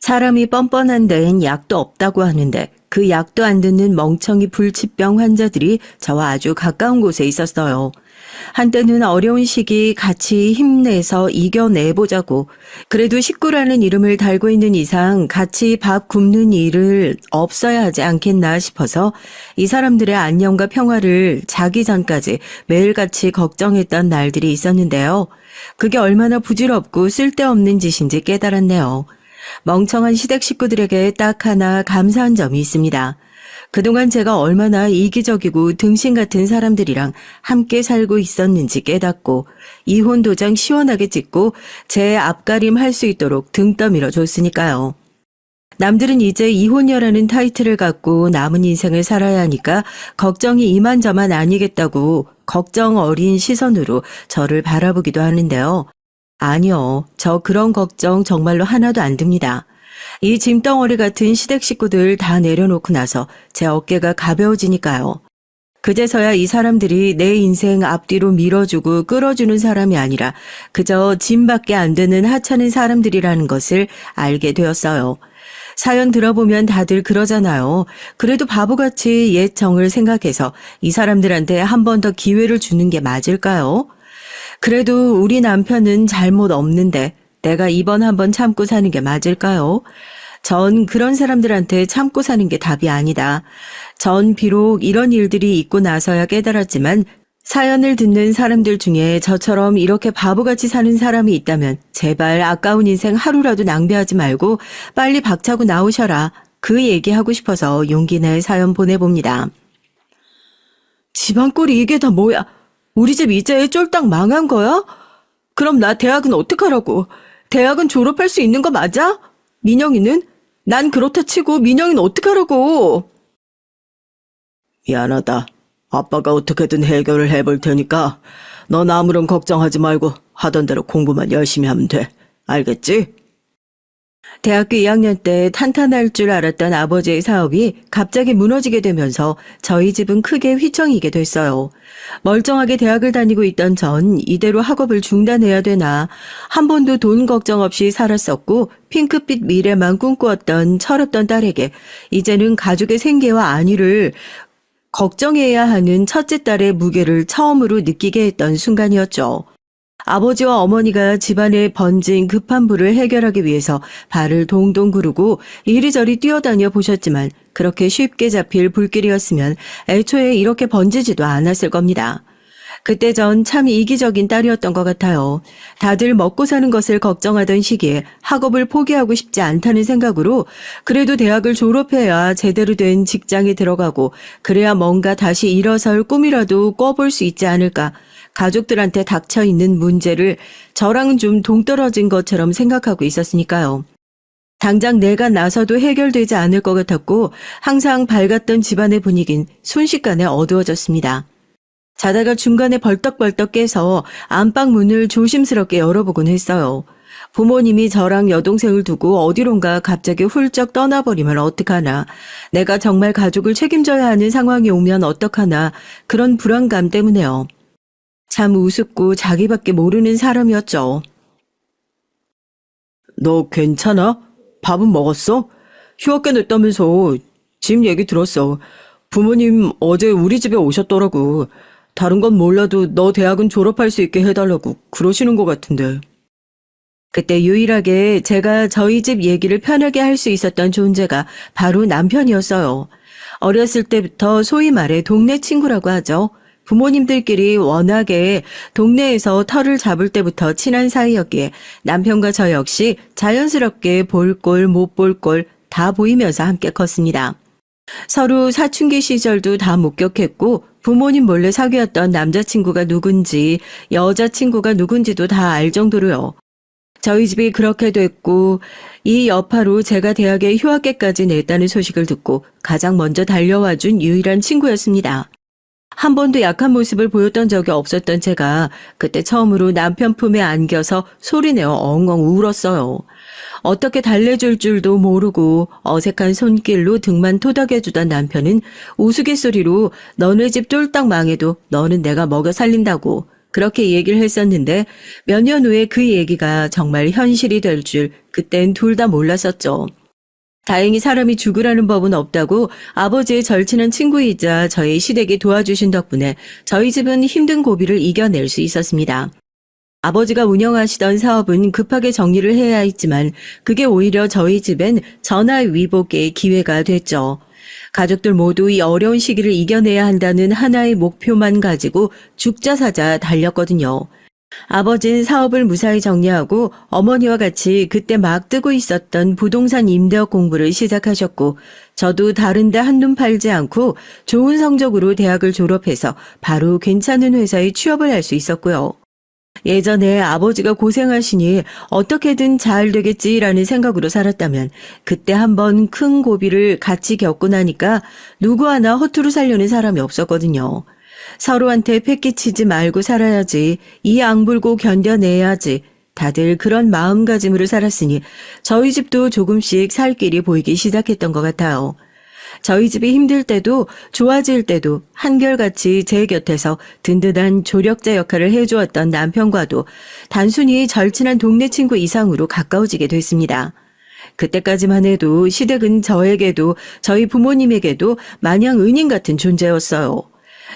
사람이 뻔뻔한 데엔 약도 없다고 하는데 그 약도 안 듣는 멍청이 불치병 환자들이 저와 아주 가까운 곳에 있었어요. 한때는 어려운 시기 같이 힘내서 이겨내보자고, 그래도 식구라는 이름을 달고 있는 이상 같이 밥 굶는 일을 없어야 하지 않겠나 싶어서 이 사람들의 안녕과 평화를 자기 전까지 매일같이 걱정했던 날들이 있었는데요. 그게 얼마나 부질없고 쓸데없는 짓인지 깨달았네요. 멍청한 시댁 식구들에게 딱 하나 감사한 점이 있습니다. 그동안 제가 얼마나 이기적이고 등신 같은 사람들이랑 함께 살고 있었는지 깨닫고 이혼 도장 시원하게 찍고 제 앞가림 할 수 있도록 등 떠밀어 줬으니까요. 남들은 이제 이혼녀라는 타이틀을 갖고 남은 인생을 살아야 하니까 걱정이 이만저만 아니겠다고 걱정 어린 시선으로 저를 바라보기도 하는데요. 아니요, 저 그런 걱정 정말로 하나도 안 듭니다. 이 짐덩어리 같은 시댁 식구들 다 내려놓고 나서 제 어깨가 가벼워지니까요. 그제서야 이 사람들이 내 인생 앞뒤로 밀어주고 끌어주는 사람이 아니라 그저 짐밖에 안 되는 하찮은 사람들이라는 것을 알게 되었어요. 사연 들어보면 다들 그러잖아요. 그래도 바보같이 옛 정을 생각해서 이 사람들한테 한 번 더 기회를 주는 게 맞을까요? 그래도 우리 남편은 잘못 없는데 내가 이번 한번 참고 사는 게 맞을까요? 전 그런 사람들한테 참고 사는 게 답이 아니다. 전 비록 이런 일들이 있고 나서야 깨달았지만 사연을 듣는 사람들 중에 저처럼 이렇게 바보같이 사는 사람이 있다면 제발 아까운 인생 하루라도 낭비하지 말고 빨리 박차고 나오셔라. 그 얘기하고 싶어서 용기 내 사연 보내봅니다. 집안 꼴이 이게 다 뭐야? 우리 집 이제 쫄딱 망한 거야? 그럼 나 대학은 어떡하라고? 대학은 졸업할 수 있는 거 맞아? 민영이는? 난 그렇다 치고 민영이는 어떡하라고? 미안하다. 아빠가 어떻게든 해결을 해볼 테니까 넌 아무런 걱정하지 말고 하던 대로 공부만 열심히 하면 돼. 알겠지? 대학교 2학년 때 탄탄할 줄 알았던 아버지의 사업이 갑자기 무너지게 되면서 저희 집은 크게 휘청이게 됐어요. 멀쩡하게 대학을 다니고 있던 전 이대로 학업을 중단해야 되나, 한 번도 돈 걱정 없이 살았었고 핑크빛 미래만 꿈꾸었던 철없던 딸에게 이제는 가족의 생계와 안위를 걱정해야 하는 첫째 딸의 무게를 처음으로 느끼게 했던 순간이었죠. 아버지와 어머니가 집안에 번진 급한 불을 해결하기 위해서 발을 동동 구르고 이리저리 뛰어다녀 보셨지만 그렇게 쉽게 잡힐 불길이었으면 애초에 이렇게 번지지도 않았을 겁니다. 그때 전 참 이기적인 딸이었던 것 같아요. 다들 먹고 사는 것을 걱정하던 시기에 학업을 포기하고 싶지 않다는 생각으로 그래도 대학을 졸업해야 제대로 된 직장에 들어가고 그래야 뭔가 다시 일어설 꿈이라도 꿔볼 수 있지 않을까. 가족들한테 닥쳐 있는 문제를 저랑은 좀 동떨어진 것처럼 생각하고 있었으니까요. 당장 내가 나서도 해결되지 않을 것 같았고 항상 밝았던 집안의 분위긴 순식간에 어두워졌습니다. 자다가 중간에 벌떡벌떡 깨서 안방 문을 조심스럽게 열어보곤 했어요. 부모님이 저랑 여동생을 두고 어디론가 갑자기 훌쩍 떠나버리면 어떡하나, 내가 정말 가족을 책임져야 하는 상황이 오면 어떡하나, 그런 불안감 때문에요. 참 우습고 자기밖에 모르는 사람이었죠. 너 괜찮아? 밥은 먹었어? 휴학계 냈다면서 집 얘기 들었어. 부모님 어제 우리 집에 오셨더라고. 다른 건 몰라도 너 대학은 졸업할 수 있게 해달라고 그러시는 것 같은데. 그때 유일하게 제가 저희 집 얘기를 편하게 할 수 있었던 존재가 바로 남편이었어요. 어렸을 때부터 소위 말해 동네 친구라고 하죠. 부모님들끼리 워낙에 동네에서 터를 잡을 때부터 친한 사이였기에 남편과 저 역시 자연스럽게 볼 꼴 못 볼 꼴 다 보이면서 함께 컸습니다. 서로 사춘기 시절도 다 목격했고 부모님 몰래 사귀었던 남자친구가 누군지 여자친구가 누군지도 다 알 정도로요. 저희 집이 그렇게 됐고 이 여파로 제가 대학에 휴학계까지 냈다는 소식을 듣고 가장 먼저 달려와준 유일한 친구였습니다. 한 번도 약한 모습을 보였던 적이 없었던 제가 그때 처음으로 남편 품에 안겨서 소리내어 엉엉 울었어요. 어떻게 달래줄 줄도 모르고 어색한 손길로 등만 토닥여주던 남편은 우스갯소리로 너네 집 쫄딱 망해도 너는 내가 먹여 살린다고 그렇게 얘기를 했었는데 몇 년 후에 그 얘기가 정말 현실이 될 줄 그땐 둘 다 몰랐었죠. 다행히 사람이 죽으라는 법은 없다고 아버지의 절친한 친구이자 저희 시댁이 도와주신 덕분에 저희 집은 힘든 고비를 이겨낼 수 있었습니다. 아버지가 운영하시던 사업은 급하게 정리를 해야 했지만 그게 오히려 저희 집엔 전화위복의 기회가 됐죠. 가족들 모두 이 어려운 시기를 이겨내야 한다는 하나의 목표만 가지고 죽자 사자 달렸거든요. 아버지는 사업을 무사히 정리하고 어머니와 같이 그때 막 뜨고 있었던 부동산 임대업 공부를 시작하셨고 저도 다른 데 한눈 팔지 않고 좋은 성적으로 대학을 졸업해서 바로 괜찮은 회사에 취업을 할 수 있었고요. 예전에 아버지가 고생하시니 어떻게든 잘 되겠지라는 생각으로 살았다면 그때 한번 큰 고비를 같이 겪고 나니까 누구 하나 허투루 살려는 사람이 없었거든요. 서로한테 패기치지 말고 살아야지, 이 악물고 견뎌내야지, 다들 그런 마음가짐으로 살았으니 저희 집도 조금씩 살 길이 보이기 시작했던 것 같아요. 저희 집이 힘들 때도 좋아질 때도 한결같이 제 곁에서 든든한 조력자 역할을 해주었던 남편과도 단순히 절친한 동네 친구 이상으로 가까워지게 됐습니다. 그때까지만 해도 시댁은 저에게도 저희 부모님에게도 마냥 은인 같은 존재였어요.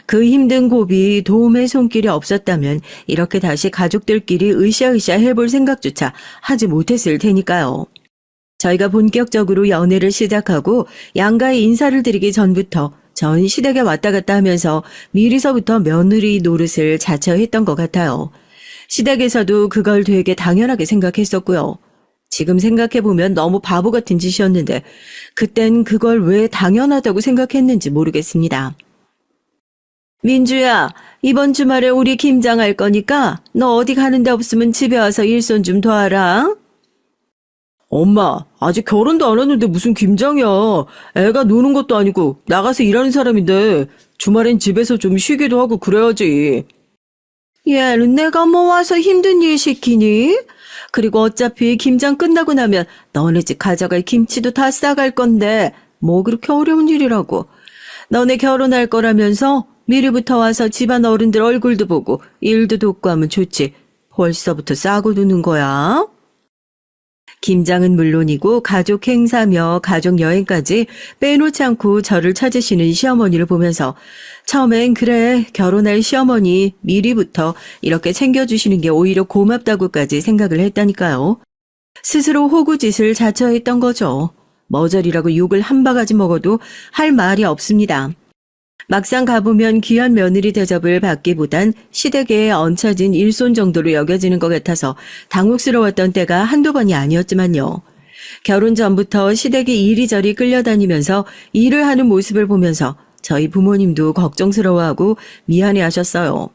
그 힘든 고비 도움의 손길이 없었다면 이렇게 다시 가족들끼리 으쌰으쌰 해볼 생각조차 하지 못했을 테니까요. 저희가 본격적으로 연애를 시작하고 양가에 인사를 드리기 전부터 전 시댁에 왔다 갔다 하면서 미리서부터 며느리 노릇을 자처했던 것 같아요. 시댁에서도 그걸 되게 당연하게 생각했었고요. 지금 생각해보면 너무 바보 같은 짓이었는데 그땐 그걸 왜 당연하다고 생각했는지 모르겠습니다. 민주야, 이번 주말에 우리 김장 할 거니까 너 어디 가는 데 없으면 집에 와서 일손 좀 도와라. 엄마, 아직 결혼도 안 했는데 무슨 김장이야. 애가 노는 것도 아니고 나가서 일하는 사람인데 주말엔 집에서 좀 쉬기도 하고 그래야지. 얘는 내가 뭐 와서 힘든 일 시키니? 그리고 어차피 김장 끝나고 나면 너네 집 가져갈 김치도 다 싸갈 건데 뭐 그렇게 어려운 일이라고. 너네 결혼할 거라면서 미리부터 와서 집안 어른들 얼굴도 보고 일도 돕고 하면 좋지. 벌써부터 싸고 두는 거야? 김장은 물론이고 가족 행사며 가족 여행까지 빼놓지 않고 저를 찾으시는 시어머니를 보면서 처음엔 그래 결혼할 시어머니 미리부터 이렇게 챙겨주시는 게 오히려 고맙다고까지 생각을 했다니까요. 스스로 호구짓을 자처했던 거죠. 머저리라고 욕을 한 바가지 먹어도 할 말이 없습니다. 막상 가보면 귀한 며느리 대접을 받기보단 시댁에 얹혀진 일손 정도로 여겨지는 것 같아서 당혹스러웠던 때가 한두 번이 아니었지만요. 결혼 전부터 시댁에 이리저리 끌려다니면서 일을 하는 모습을 보면서 저희 부모님도 걱정스러워하고 미안해하셨어요.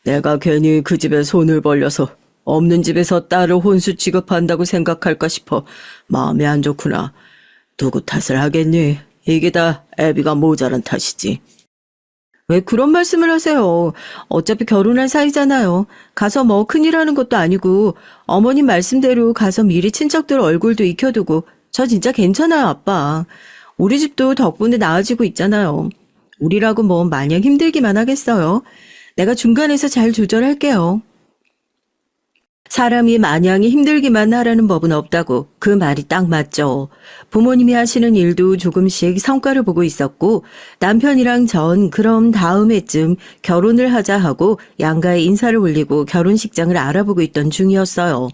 내가 괜히 그 집에 손을 벌려서 없는 집에서 딸을 혼수 취급한다고 생각할까 싶어 마음이 안 좋구나. 누구 탓을 하겠니? 이게 다 애비가 모자란 탓이지. 왜 그런 말씀을 하세요? 어차피 결혼할 사이잖아요. 가서 뭐 큰일 하는 것도 아니고 어머님 말씀대로 가서 미리 친척들 얼굴도 익혀두고 저 진짜 괜찮아요, 아빠. 우리 집도 덕분에 나아지고 있잖아요. 우리라고 뭐 마냥 힘들기만 하겠어요. 내가 중간에서 잘 조절할게요. 사람이 마냥 힘들기만 하라는 법은 없다고 그 말이 딱 맞죠. 부모님이 하시는 일도 조금씩 성과를 보고 있었고 남편이랑 전 그럼 다음해쯤 결혼을 하자 하고 양가에 인사를 올리고 결혼식장을 알아보고 있던 중이었어요.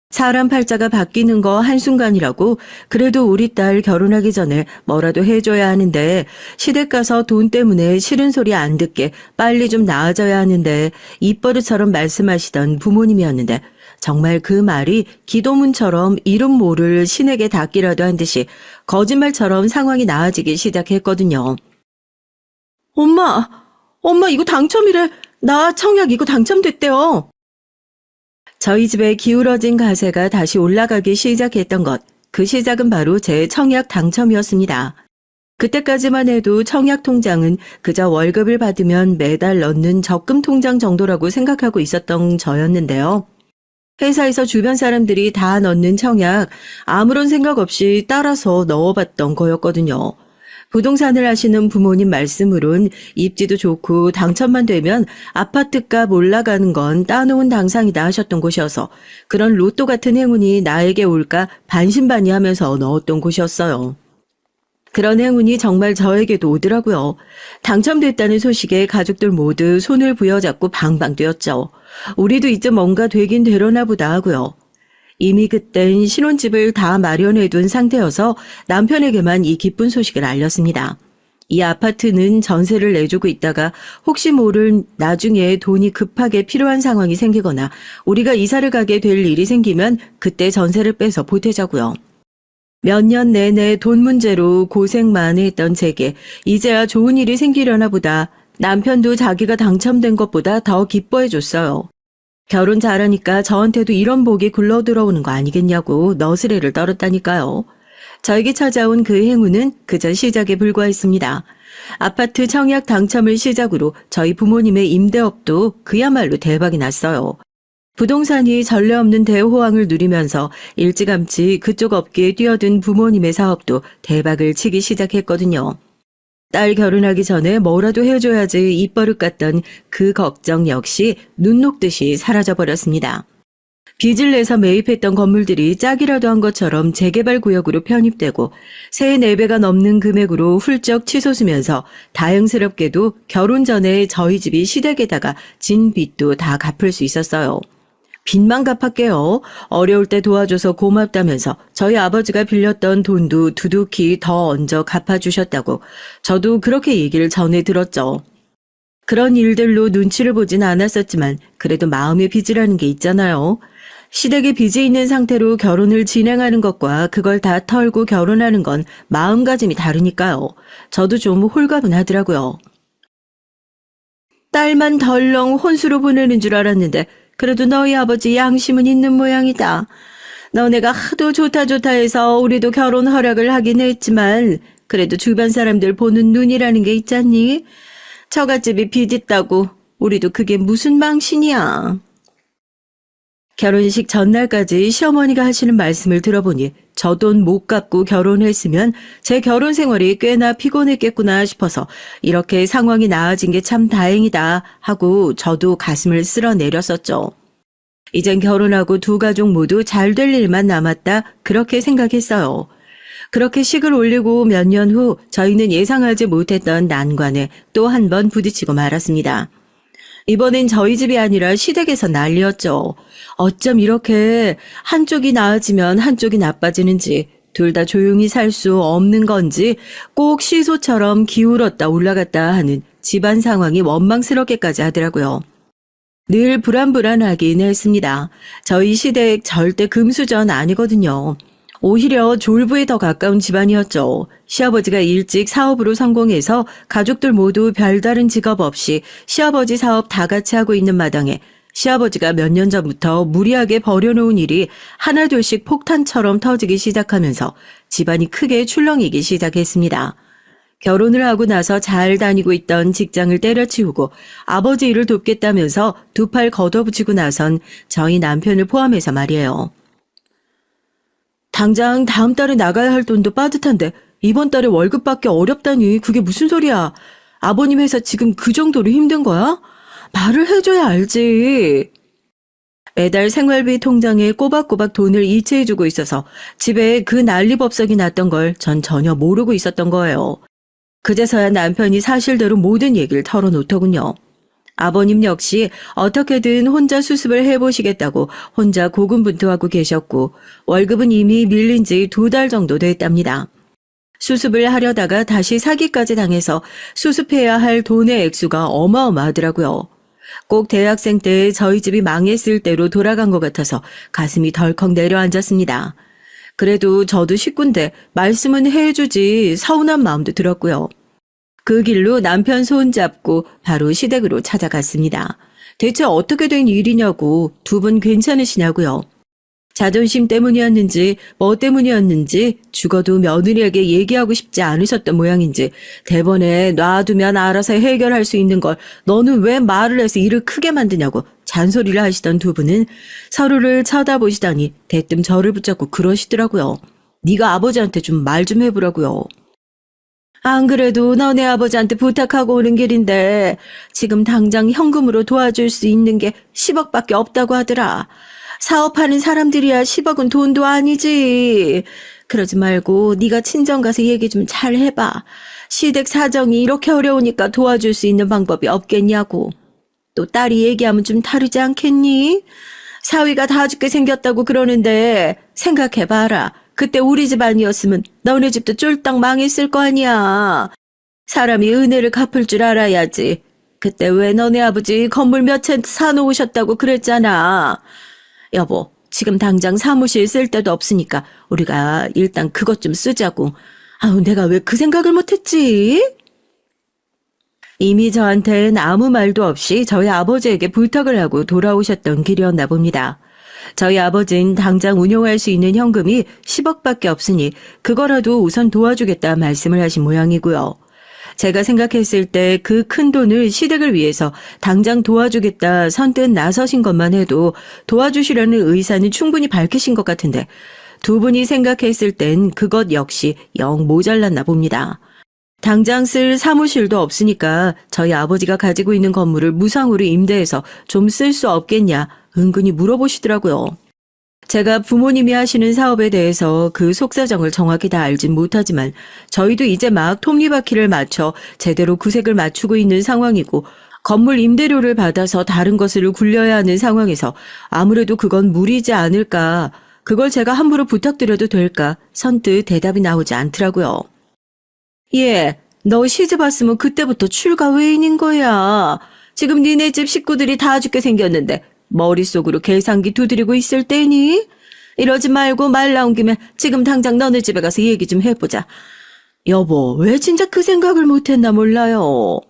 사람 팔자가 바뀌는 거 한순간이라고 그래도 우리 딸 결혼하기 전에 뭐라도 해줘야 하는데 시댁 가서 돈 때문에 싫은 소리 안 듣게 빨리 좀 나아져야 하는데 입버릇처럼 말씀하시던 부모님이었는데 정말 그 말이 기도문처럼 이름 모를 신에게 닿기라도 한 듯이 거짓말처럼 상황이 나아지기 시작했거든요. 엄마 이거 당첨이래. 나 청약 이거 당첨됐대요. 저희 집에 기울어진 가세가 다시 올라가기 시작했던 것, 그 시작은 바로 제 청약 당첨이었습니다. 그때까지만 해도 청약 통장은 그저 월급을 받으면 매달 넣는 적금 통장 정도라고 생각하고 있었던 저였는데요. 회사에서 주변 사람들이 다 넣는 청약, 아무런 생각 없이 따라서 넣어봤던 거였거든요. 부동산을 하시는 부모님 말씀으론 입지도 좋고 당첨만 되면 아파트값 올라가는 건 따놓은 당상이다 하셨던 곳이어서 그런 로또 같은 행운이 나에게 올까 반신반의하면서 넣었던 곳이었어요. 그런 행운이 정말 저에게도 오더라고요. 당첨됐다는 소식에 가족들 모두 손을 부여잡고 방방 뛰었죠. 우리도 이제 뭔가 되긴 되려나 보다 하고요. 이미 그땐 신혼집을 다 마련해둔 상태여서 남편에게만 이 기쁜 소식을 알렸습니다. 이 아파트는 전세를 내주고 있다가 혹시 모를 나중에 돈이 급하게 필요한 상황이 생기거나 우리가 이사를 가게 될 일이 생기면 그때 전세를 빼서 보태자고요. 몇 년 내내 돈 문제로 고생 했던 제게 이제야 좋은 일이 생기려나 보다 남편도 자기가 당첨된 것보다 더 기뻐해 줬어요. 결혼 잘하니까 저한테도 이런 복이 굴러 들어오는 거 아니겠냐고 너스레를 떨었다니까요. 저에게 찾아온 그 행운은 그저 시작에 불과했습니다. 아파트 청약 당첨을 시작으로 저희 부모님의 임대업도 그야말로 대박이 났어요. 부동산이 전례 없는 대호황을 누리면서 일찌감치 그쪽 업계에 뛰어든 부모님의 사업도 대박을 치기 시작했거든요. 딸 결혼하기 전에 뭐라도 해줘야지 입버릇 같던 그 걱정 역시 눈 녹듯이 사라져버렸습니다. 빚을 내서 매입했던 건물들이 짝이라도 한 것처럼 재개발 구역으로 편입되고 새 4배가 넘는 금액으로 훌쩍 치솟으면서 다행스럽게도 결혼 전에 저희 집이 시댁에다가 진 빚도 다 갚을 수 있었어요. 빚만 갚았게요. 어려울 때 도와줘서 고맙다면서 저희 아버지가 빌렸던 돈도 두둑히 더 얹어 갚아주셨다고 저도 그렇게 얘기를 전해 들었죠. 그런 일들로 눈치를 보진 않았었지만 그래도 마음의 빚이라는 게 있잖아요. 시댁에 빚이 있는 상태로 결혼을 진행하는 것과 그걸 다 털고 결혼하는 건 마음가짐이 다르니까요. 저도 좀 홀가분하더라고요. 딸만 덜렁 혼수로 보내는 줄 알았는데 그래도 너희 아버지 양심은 있는 모양이다. 너네가 하도 좋다 해서 우리도 결혼 허락을 하긴 했지만 그래도 주변 사람들 보는 눈이라는 게 있잖니? 처갓집이 빚 있다고 우리도 그게 무슨 망신이야. 결혼식 전날까지 시어머니가 하시는 말씀을 들어보니 저 돈 못 갚고 결혼했으면 제 결혼 생활이 꽤나 피곤했겠구나 싶어서 이렇게 상황이 나아진 게 참 다행이다 하고 저도 가슴을 쓸어내렸었죠. 이젠 결혼하고 두 가족 모두 잘 될 일만 남았다 그렇게 생각했어요. 그렇게 식을 올리고 몇 년 후 저희는 예상하지 못했던 난관에 또 한 번 부딪히고 말았습니다. 이번엔 저희 집이 아니라 시댁에서 난리였죠. 어쩜 이렇게 한쪽이 나아지면 한쪽이 나빠지는지 둘 다 조용히 살 수 없는 건지 꼭 시소처럼 기울었다 올라갔다 하는 집안 상황이 원망스럽게까지 하더라고요. 늘 불안불안하긴 했습니다. 저희 시댁 절대 금수저 아니거든요. 오히려 졸부에 더 가까운 집안이었죠. 시아버지가 일찍 사업으로 성공해서 가족들 모두 별다른 직업 없이 시아버지 사업 다 같이 하고 있는 마당에 시아버지가 몇 년 전부터 무리하게 벌여놓은 일이 하나둘씩 폭탄처럼 터지기 시작하면서 집안이 크게 출렁이기 시작했습니다. 결혼을 하고 나서 잘 다니고 있던 직장을 때려치우고 아버지 일을 돕겠다면서 두 팔 걷어붙이고 나선 저희 남편을 포함해서 말이에요. 당장 다음 달에 나가야 할 돈도 빠듯한데 이번 달에 월급 받기 어렵다니 그게 무슨 소리야. 아버님 회사 지금 그 정도로 힘든 거야? 말을 해줘야 알지. 매달 생활비 통장에 꼬박꼬박 돈을 이체해주고 있어서 집에 그 난리법석이 났던 걸 전 전혀 모르고 있었던 거예요. 그제서야 남편이 사실대로 모든 얘기를 털어놓더군요. 아버님 역시 어떻게든 혼자 수습을 해보시겠다고 혼자 고군분투하고 계셨고 월급은 이미 밀린 지 2달 정도 됐답니다. 수습을 하려다가 다시 사기까지 당해서 수습해야 할 돈의 액수가 어마어마하더라고요. 꼭 대학생 때 저희 집이 망했을 때로 돌아간 것 같아서 가슴이 덜컥 내려앉았습니다. 그래도 저도 식구인데 말씀은 해주지 서운한 마음도 들었고요. 그 길로 남편 손잡고 바로 시댁으로 찾아갔습니다. 대체 어떻게 된 일이냐고 두 분 괜찮으시냐고요. 자존심 때문이었는지 뭐 때문이었는지 죽어도 며느리에게 얘기하고 싶지 않으셨던 모양인지 대번에 놔두면 알아서 해결할 수 있는 걸 너는 왜 말을 해서 일을 크게 만드냐고 잔소리를 하시던 두 분은 서로를 쳐다보시더니 대뜸 저를 붙잡고 그러시더라고요. 네가 아버지한테 좀 말 좀 해보라고요. 안 그래도 너네 아버지한테 부탁하고 오는 길인데 지금 당장 현금으로 도와줄 수 있는 게 10억밖에 없다고 하더라. 사업하는 사람들이야 10억은 돈도 아니지. 그러지 말고 네가 친정 가서 얘기 좀 잘 해봐. 시댁 사정이 이렇게 어려우니까 도와줄 수 있는 방법이 없겠냐고. 또 딸이 얘기하면 좀 다르지 않겠니? 사위가 다 죽게 생겼다고 그러는데 생각해봐라. 그때 우리 집안이었으면 너네 집도 쫄딱 망했을 거 아니야. 사람이 은혜를 갚을 줄 알아야지. 그때 왜 너네 아버지 건물 몇 채 사놓으셨다고 그랬잖아. 여보, 지금 당장 사무실 쓸 데도 없으니까 우리가 일단 그것 좀 쓰자고. 아우, 내가 왜 그 생각을 못했지? 이미 저한텐 아무 말도 없이 저희 아버지에게 부탁을 하고 돌아오셨던 길이었나 봅니다. 저희 아버지는 당장 운용할 수 있는 현금이 10억밖에 없으니 그거라도 우선 도와주겠다 말씀을 하신 모양이고요. 제가 생각했을 때 그 큰 돈을 시댁을 위해서 당장 도와주겠다 선뜻 나서신 것만 해도 도와주시려는 의사는 충분히 밝히신 것 같은데 두 분이 생각했을 땐 그것 역시 영 모자랐나 봅니다. 당장 쓸 사무실도 없으니까 저희 아버지가 가지고 있는 건물을 무상으로 임대해서 좀 쓸 수 없겠냐 은근히 물어보시더라고요. 제가 부모님이 하시는 사업에 대해서 그 속사정을 정확히 다 알진 못하지만 저희도 이제 막 톱니바퀴를 맞춰 제대로 구색을 맞추고 있는 상황이고 건물 임대료를 받아서 다른 것을 굴려야 하는 상황에서 아무래도 그건 무리지 않을까, 그걸 제가 함부로 부탁드려도 될까 선뜻 대답이 나오지 않더라고요. 예, 너 시집 왔으면 그때부터 출가 외인인 거야. 지금 니네 집 식구들이 다 죽게 생겼는데 머릿속으로 계산기 두드리고 있을 때니? 이러지 말고 말 나온 김에 지금 당장 너네 집에 가서 얘기 좀 해보자. 여보, 왜 진짜 그 생각을 못했나 몰라요.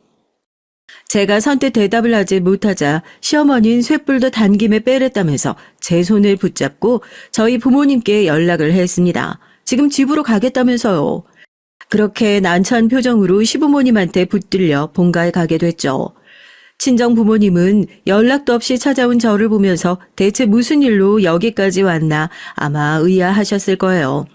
제가 선뜻 대답을 하지 못하자 시어머니는 쇳불도 단김에 빼랬다면서 제 손을 붙잡고 저희 부모님께 연락을 했습니다. 지금 집으로 가겠다면서요. 그렇게 난처한 표정으로 시부모님한테 붙들려 본가에 가게 됐죠. 친정 부모님은 연락도 없이 찾아온 저를 보면서 대체 무슨 일로 여기까지 왔나 아마 의아하셨을 거예요.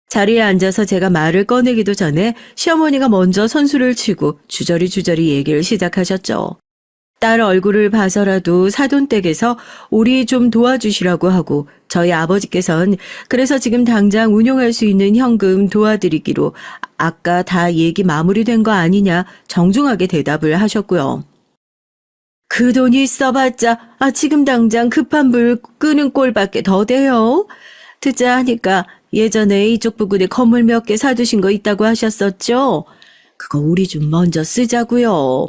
자리에 앉아서 제가 말을 꺼내기도 전에 시어머니가 먼저 선수를 치고 주저리 얘기를 시작하셨죠. 딸 얼굴을 봐서라도 사돈댁에서 우리 좀 도와주시라고 하고 저희 아버지께서는 그래서 지금 당장 운용할 수 있는 현금 도와드리기로 아까 다 얘기 마무리된 거 아니냐 정중하게 대답을 하셨고요. 그 돈이 있어봤자 지금 당장 급한 불 끄는 꼴밖에 더 돼요. 듣자 하니까 예전에 이쪽 부근에 건물 몇 개 사두신 거 있다고 하셨었죠? 그거 우리 좀 먼저 쓰자고요.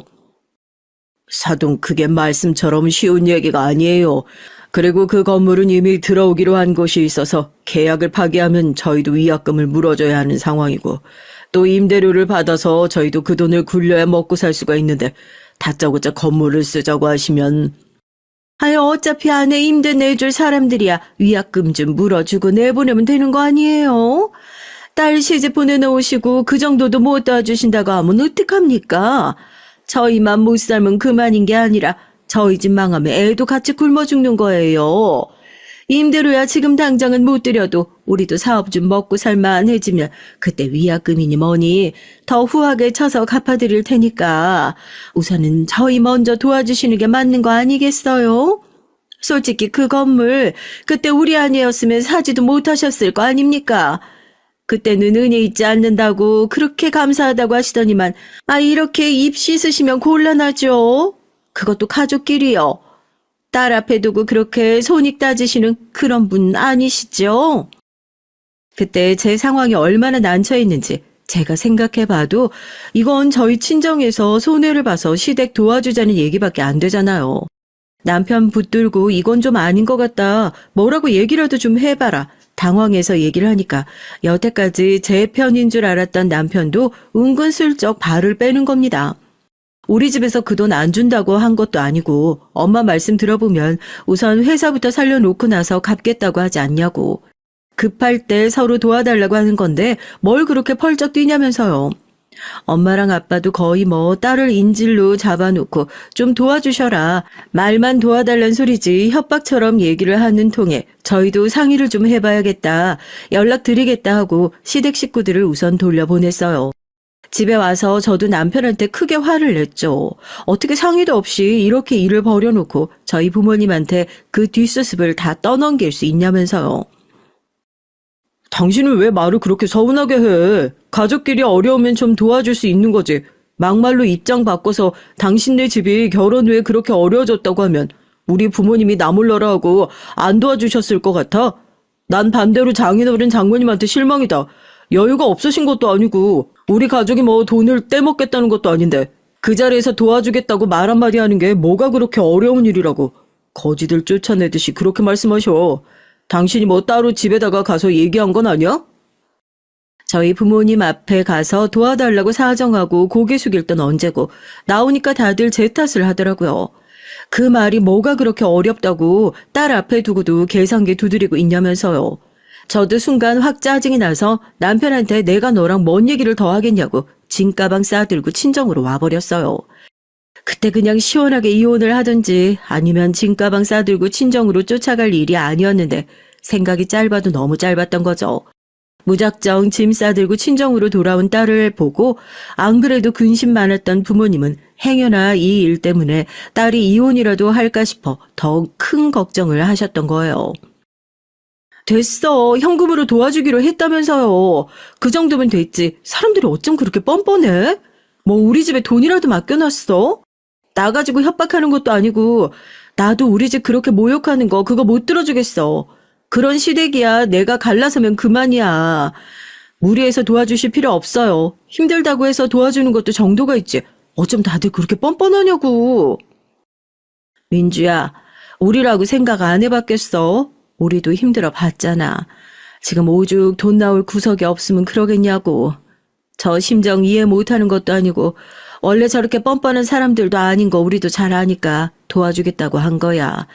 사돈, 그게 말씀처럼 쉬운 얘기가 아니에요. 그리고 그 건물은 이미 들어오기로 한 곳이 있어서 계약을 파기하면 저희도 위약금을 물어줘야 하는 상황이고 또 임대료를 받아서 저희도 그 돈을 굴려야 먹고 살 수가 있는데 다짜고짜 건물을 쓰자고 하시면 어차피 안에 임대 내줄 사람들이야 위약금 좀 물어주고 내보내면 되는 거 아니에요? 딸 시집 보내놓으시고 그 정도도 못 도와주신다고 하면 어떡합니까? 저희만 못 살면 그만인 게 아니라 저희 집 망하면 애도 같이 굶어 죽는 거예요. 임대료야 지금 당장은 못 드려도 우리도 사업 좀 먹고 살만해지면 그때 위약금이니 뭐니 더 후하게 쳐서 갚아드릴 테니까 우선은 저희 먼저 도와주시는 게 맞는 거 아니겠어요? 솔직히 그 건물 그때 우리 아니었으면 사지도 못하셨을 거 아닙니까? 그때는 은혜 있지 않는다고 그렇게 감사하다고 하시더니만 이렇게 입 씻으시면 곤란하죠. 그것도 가족끼리요. 딸 앞에 두고 그렇게 손익 따지시는 그런 분 아니시죠? 그때 제 상황이 얼마나 난처했는지 제가 생각해봐도 이건 저희 친정에서 손해를 봐서 시댁 도와주자는 얘기밖에 안 되잖아요. 남편 붙들고 이건 좀 아닌 것 같다. 뭐라고 얘기라도 좀 해봐라. 당황해서 얘기를 하니까 여태까지 제 편인 줄 알았던 남편도 은근슬쩍 발을 빼는 겁니다. 우리 집에서 그 돈 안 준다고 한 것도 아니고 엄마 말씀 들어보면 우선 회사부터 살려놓고 나서 갚겠다고 하지 않냐고. 급할 때 서로 도와달라고 하는 건데 뭘 그렇게 펄쩍 뛰냐면서요. 엄마랑 아빠도 거의 딸을 인질로 잡아놓고 좀 도와주셔라. 말만 도와달란 소리지 협박처럼 얘기를 하는 통에 저희도 상의를 좀 해봐야겠다. 연락드리겠다 하고 시댁 식구들을 우선 돌려보냈어요. 집에 와서 저도 남편한테 크게 화를 냈죠. 어떻게 상의도 없이 이렇게 일을 벌여놓고 저희 부모님한테 그 뒷수습을 다 떠넘길 수 있냐면서요. 당신은 왜 말을 그렇게 서운하게 해? 가족끼리 어려우면 좀 도와줄 수 있는 거지. 막말로 입장 바꿔서 당신네 집이 결혼 후에 그렇게 어려워졌다고 하면 우리 부모님이 나 몰라라 하고 안 도와주셨을 것 같아? 난 반대로 장인어른 장모님한테 실망이다. 여유가 없으신 것도 아니고 우리 가족이 뭐 돈을 떼먹겠다는 것도 아닌데 그 자리에서 도와주겠다고 말 한마디 하는 게 뭐가 그렇게 어려운 일이라고. 거지들 쫓아내듯이 그렇게 말씀하셔. 당신이 뭐 따로 집에다가 가서 얘기한 건 아니야? 저희 부모님 앞에 가서 도와달라고 사정하고 고개 숙일 땐 언제고 나오니까 다들 제 탓을 하더라고요. 그 말이 뭐가 그렇게 어렵다고 딸 앞에 두고도 계산기 두드리고 있냐면서요. 저도 순간 확 짜증이 나서 남편한테 내가 너랑 뭔 얘기를 더 하겠냐고 짐가방 싸들고 친정으로 와버렸어요. 그때 그냥 시원하게 이혼을 하든지 아니면 짐가방 싸들고 친정으로 쫓아갈 일이 아니었는데 생각이 짧아도 너무 짧았던 거죠. 무작정 짐 싸들고 친정으로 돌아온 딸을 보고 안 그래도 근심 많았던 부모님은 행여나 이 일 때문에 딸이 이혼이라도 할까 싶어 더욱 큰 걱정을 하셨던 거예요. 됐어. 현금으로 도와주기로 했다면서요. 그 정도면 됐지. 사람들이 어쩜 그렇게 뻔뻔해? 뭐 우리 집에 돈이라도 맡겨놨어? 나 가지고 협박하는 것도 아니고 나도 우리 집 그렇게 모욕하는 거 그거 못 들어주겠어. 그런 시댁이야. 내가 갈라서면 그만이야. 무리해서 도와주실 필요 없어요. 힘들다고 해서 도와주는 것도 정도가 있지. 어쩜 다들 그렇게 뻔뻔하냐고. 민주야, 우리라고 생각 안 해봤겠어? 우리도 힘들어 봤잖아. 지금 오죽 돈 나올 구석이 없으면 그러겠냐고. 저 심정 이해 못하는 것도 아니고 원래 저렇게 뻔뻔한 사람들도 아닌 거 우리도 잘 아니까 도와주겠다고 한 거야.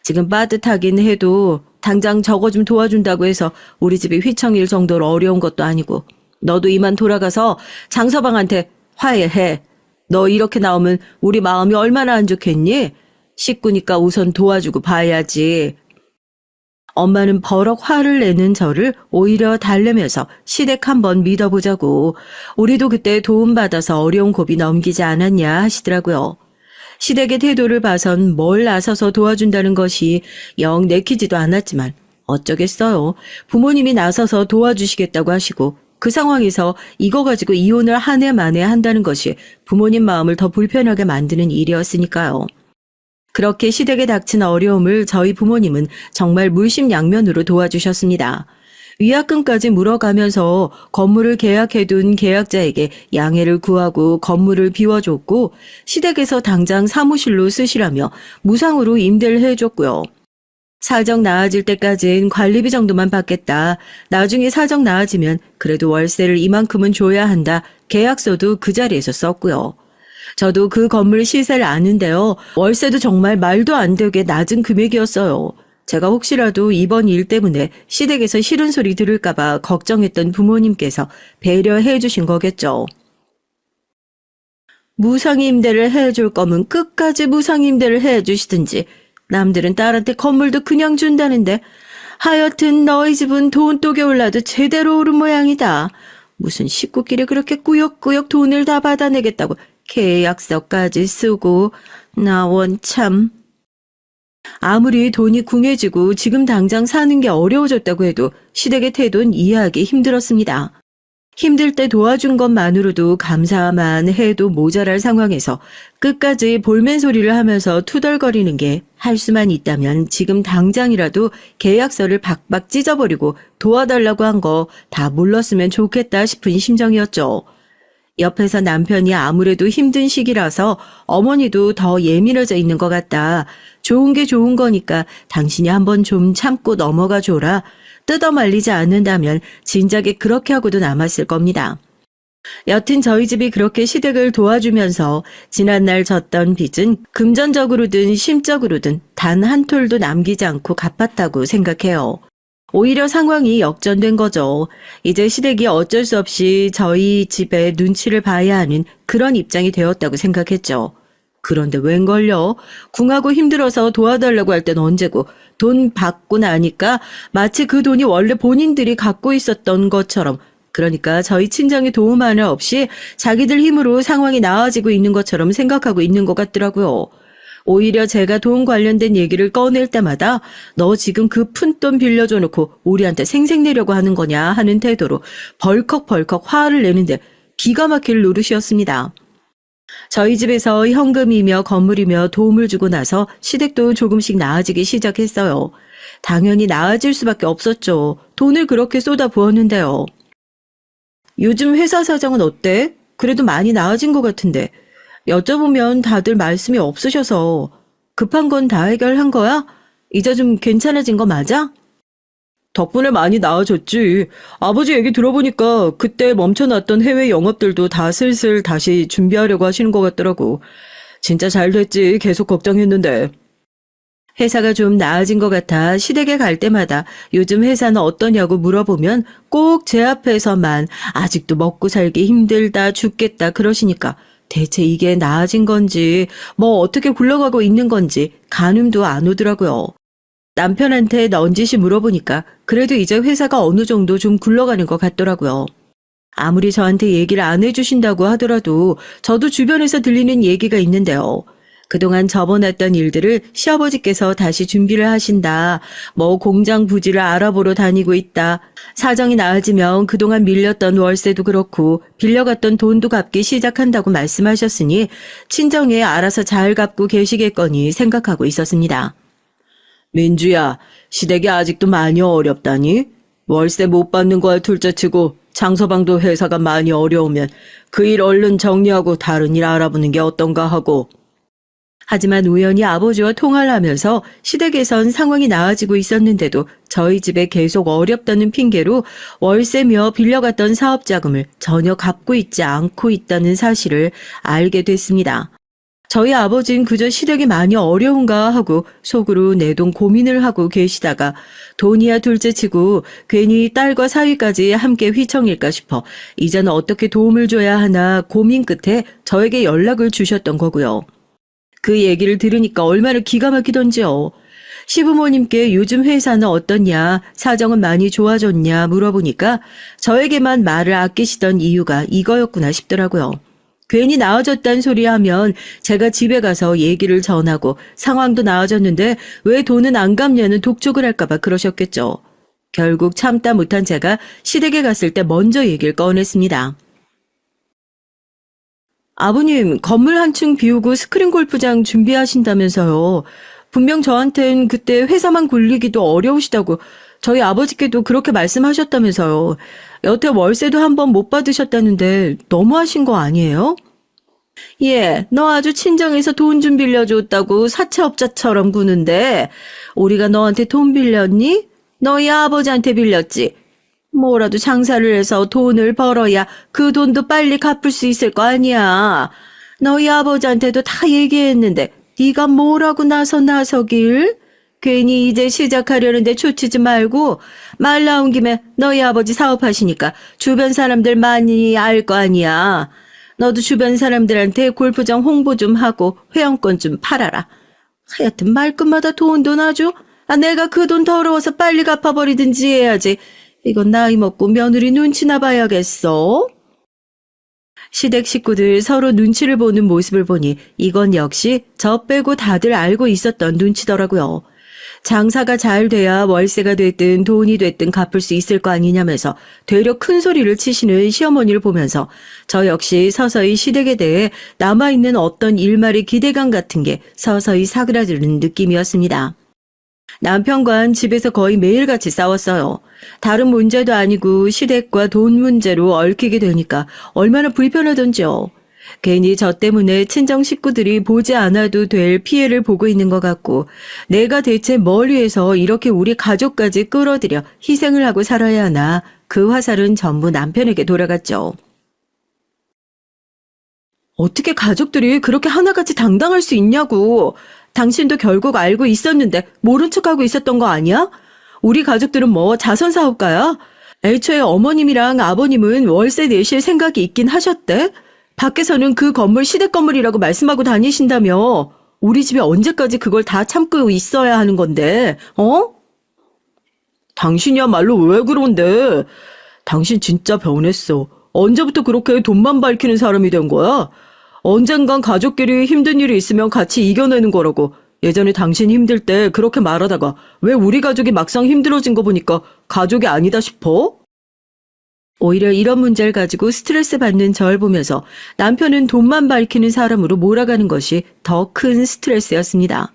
지금 빠듯하긴 해도 당장 저거 좀 도와준다고 해서 우리 집이 휘청일 정도로 어려운 것도 아니고 너도 이만 돌아가서 장서방한테 화해해. 너 이렇게 나오면 우리 마음이 얼마나 안 좋겠니? 식구니까 우선 도와주고 봐야지. 엄마는 버럭 화를 내는 저를 오히려 달래면서 시댁 한번 믿어보자고 우리도 그때 도움받아서 어려운 고비 넘기지 않았냐 하시더라고요. 시댁의 태도를 봐선 뭘 나서서 도와준다는 것이 영 내키지도 않았지만 어쩌겠어요. 부모님이 나서서 도와주시겠다고 하시고 그 상황에서 이거 가지고 이혼을 한 해 만에 한다는 것이 부모님 마음을 더 불편하게 만드는 일이었으니까요. 그렇게 시댁에 닥친 어려움을 저희 부모님은 정말 물심양면으로 도와주셨습니다. 위약금까지 물어가면서 건물을 계약해둔 계약자에게 양해를 구하고 건물을 비워줬고 시댁에서 당장 사무실로 쓰시라며 무상으로 임대를 해줬고요. 사정 나아질 때까진 관리비 정도만 받겠다. 나중에 사정 나아지면 그래도 월세를 이만큼은 줘야 한다. 계약서도 그 자리에서 썼고요. 저도 그 건물 시세를 아는데요. 월세도 정말 말도 안 되게 낮은 금액이었어요. 제가 혹시라도 이번 일 때문에 시댁에서 싫은 소리 들을까봐 걱정했던 부모님께서 배려해 주신 거겠죠. 무상임대를 해줄 거면 끝까지 무상임대를 해주시든지 남들은 딸한테 건물도 그냥 준다는데 하여튼 너희 집은 돈독에 올라도 제대로 오른 모양이다. 무슨 식구끼리 그렇게 꾸역꾸역 돈을 다 받아내겠다고 계약서까지 쓰고 나 원참. 아무리 돈이 궁해지고 지금 당장 사는 게 어려워졌다고 해도 시댁의 태도는 이해하기 힘들었습니다. 힘들 때 도와준 것만으로도 감사만 해도 모자랄 상황에서 끝까지 볼멘 소리를 하면서 투덜거리는 게 할 수만 있다면 지금 당장이라도 계약서를 박박 찢어버리고 도와달라고 한 거 다 물렀으면 좋겠다 싶은 심정이었죠. 옆에서 남편이 아무래도 힘든 시기라서 어머니도 더 예민해져 있는 것 같다. 좋은 게 좋은 거니까 당신이 한번 좀 참고 넘어가 줘라. 뜯어 말리지 않는다면 진작에 그렇게 하고도 남았을 겁니다. 여튼 저희 집이 그렇게 시댁을 도와주면서 지난날 졌던 빚은 금전적으로든 심적으로든 단 한 톨도 남기지 않고 갚았다고 생각해요. 오히려 상황이 역전된 거죠. 이제 시댁이 어쩔 수 없이 저희 집에 눈치를 봐야 하는 그런 입장이 되었다고 생각했죠. 그런데 웬걸요? 궁하고 힘들어서 도와달라고 할 땐 언제고 돈 받고 나니까 마치 그 돈이 원래 본인들이 갖고 있었던 것처럼 그러니까 저희 친정의 도움 하나 없이 자기들 힘으로 상황이 나아지고 있는 것처럼 생각하고 있는 것 같더라고요. 오히려 제가 돈 관련된 얘기를 꺼낼 때마다 너 지금 그 푼돈 빌려줘 놓고 우리한테 생색내려고 하는 거냐 하는 태도로 벌컥벌컥 화를 내는데 기가 막힐 노릇이었습니다. 저희 집에서 현금이며 건물이며 도움을 주고 나서 시댁도 조금씩 나아지기 시작했어요. 당연히 나아질 수밖에 없었죠. 돈을 그렇게 쏟아 부었는데요. 요즘 회사 사정은 어때? 그래도 많이 나아진 것 같은데. 여쭤보면 다들 말씀이 없으셔서 급한 건 다 해결한 거야? 이제 좀 괜찮아진 거 맞아? 덕분에 많이 나아졌지. 아버지 얘기 들어보니까 그때 멈춰놨던 해외 영업들도 다 슬슬 다시 준비하려고 하시는 것 같더라고. 진짜 잘 됐지. 계속 걱정했는데. 회사가 좀 나아진 것 같아 시댁에 갈 때마다 요즘 회사는 어떠냐고 물어보면 꼭 제 앞에서만 아직도 먹고 살기 힘들다 죽겠다 그러시니까 대체 이게 나아진 건지 뭐 어떻게 굴러가고 있는 건지 가늠도 안 오더라고요. 남편한테 넌지시 물어보니까 그래도 이제 회사가 어느 정도 좀 굴러가는 것 같더라고요. 아무리 저한테 얘기를 안 해주신다고 하더라도 저도 주변에서 들리는 얘기가 있는데요. 그동안 접어놨던 일들을 시아버지께서 다시 준비를 하신다. 뭐 공장 부지를 알아보러 다니고 있다. 사정이 나아지면 그동안 밀렸던 월세도 그렇고 빌려갔던 돈도 갚기 시작한다고 말씀하셨으니 친정에 알아서 잘 갚고 계시겠거니 생각하고 있었습니다. 민주야, 시댁이 아직도 많이 어렵다니? 월세 못 받는 거야 둘째치고 장서방도 회사가 많이 어려우면 그 일 얼른 정리하고 다른 일 알아보는 게 어떤가 하고. 하지만 우연히 아버지와 통화를 하면서 시댁에선 상황이 나아지고 있었는데도 저희 집에 계속 어렵다는 핑계로 월세며 빌려갔던 사업자금을 전혀 갚고 있지 않고 있다는 사실을 알게 됐습니다. 저희 아버지는 그저 시댁이 많이 어려운가 하고 속으로 내동 고민을 하고 계시다가 돈이야 둘째치고 괜히 딸과 사위까지 함께 휘청일까 싶어 이제는 어떻게 도움을 줘야 하나 고민 끝에 저에게 연락을 주셨던 거고요. 그 얘기를 들으니까 얼마나 기가 막히던지요. 시부모님께 요즘 회사는 어떻냐, 사정은 많이 좋아졌냐 물어보니까 저에게만 말을 아끼시던 이유가 이거였구나 싶더라고요. 괜히 나아졌단 소리 하면 제가 집에 가서 얘기를 전하고 상황도 나아졌는데 왜 돈은 안 갚냐는 독촉을 할까봐 그러셨겠죠. 결국 참다 못한 제가 시댁에 갔을 때 먼저 얘기를 꺼냈습니다. 아버님, 건물 한 층 비우고 스크린 골프장 준비하신다면서요. 분명 저한텐 그때 회사만 굴리기도 어려우시다고 저희 아버지께도 그렇게 말씀하셨다면서요. 여태 월세도 한 번 못 받으셨다는데 너무하신 거 아니에요? 예, 너 아주 친정에서 돈 좀 빌려줬다고 사채업자처럼 구는데 우리가 너한테 돈 빌렸니? 너희 아버지한테 빌렸지. 뭐라도 장사를 해서 돈을 벌어야 그 돈도 빨리 갚을 수 있을 거 아니야. 너희 아버지한테도 다 얘기했는데 네가 뭐라고 나서길? 괜히 이제 시작하려는데 초치지 말고 말 나온 김에 너희 아버지 사업하시니까 주변 사람들 많이 알 거 아니야. 너도 주변 사람들한테 골프장 홍보 좀 하고 회원권 좀 팔아라. 하여튼 말끝마다 돈 아주. 내가 그 돈 더러워서 빨리 갚아버리든지 해야지. 이건 나이 먹고 며느리 눈치나 봐야겠어. 시댁 식구들 서로 눈치를 보는 모습을 보니 이건 역시 저 빼고 다들 알고 있었던 눈치더라고요. 장사가 잘 돼야 월세가 됐든 돈이 됐든 갚을 수 있을 거 아니냐면서 되려 큰 소리를 치시는 시어머니를 보면서 저 역시 서서히 시댁에 대해 남아있는 어떤 일말의 기대감 같은 게 서서히 사그라드는 느낌이었습니다. 남편과는 집에서 거의 매일같이 싸웠어요. 다른 문제도 아니고 시댁과 돈 문제로 얽히게 되니까 얼마나 불편하던지요. 괜히 저 때문에 친정 식구들이 보지 않아도 될 피해를 보고 있는 것 같고 내가 대체 뭘 위해서 이렇게 우리 가족까지 끌어들여 희생을 하고 살아야 하나 그 화살은 전부 남편에게 돌아갔죠. 어떻게 가족들이 그렇게 하나같이 당당할 수 있냐고. 당신도 결국 알고 있었는데 모른 척하고 있었던 거 아니야? 우리 가족들은 뭐 자선사업가야? 애초에 어머님이랑 아버님은 월세 내실 생각이 있긴 하셨대? 밖에서는 그 건물 시댁 건물이라고 말씀하고 다니신다며. 우리 집에 언제까지 그걸 다 참고 있어야 하는 건데, 어? 당신이야말로 왜 그런데? 당신 진짜 변했어. 언제부터 그렇게 돈만 밝히는 사람이 된 거야? 언젠간 가족끼리 힘든 일이 있으면 같이 이겨내는 거라고. 예전에 당신 힘들 때 그렇게 말하다가 왜 우리 가족이 막상 힘들어진 거 보니까 가족이 아니다 싶어? 오히려 이런 문제를 가지고 스트레스 받는 저를 보면서 남편은 돈만 밝히는 사람으로 몰아가는 것이 더 큰 스트레스였습니다.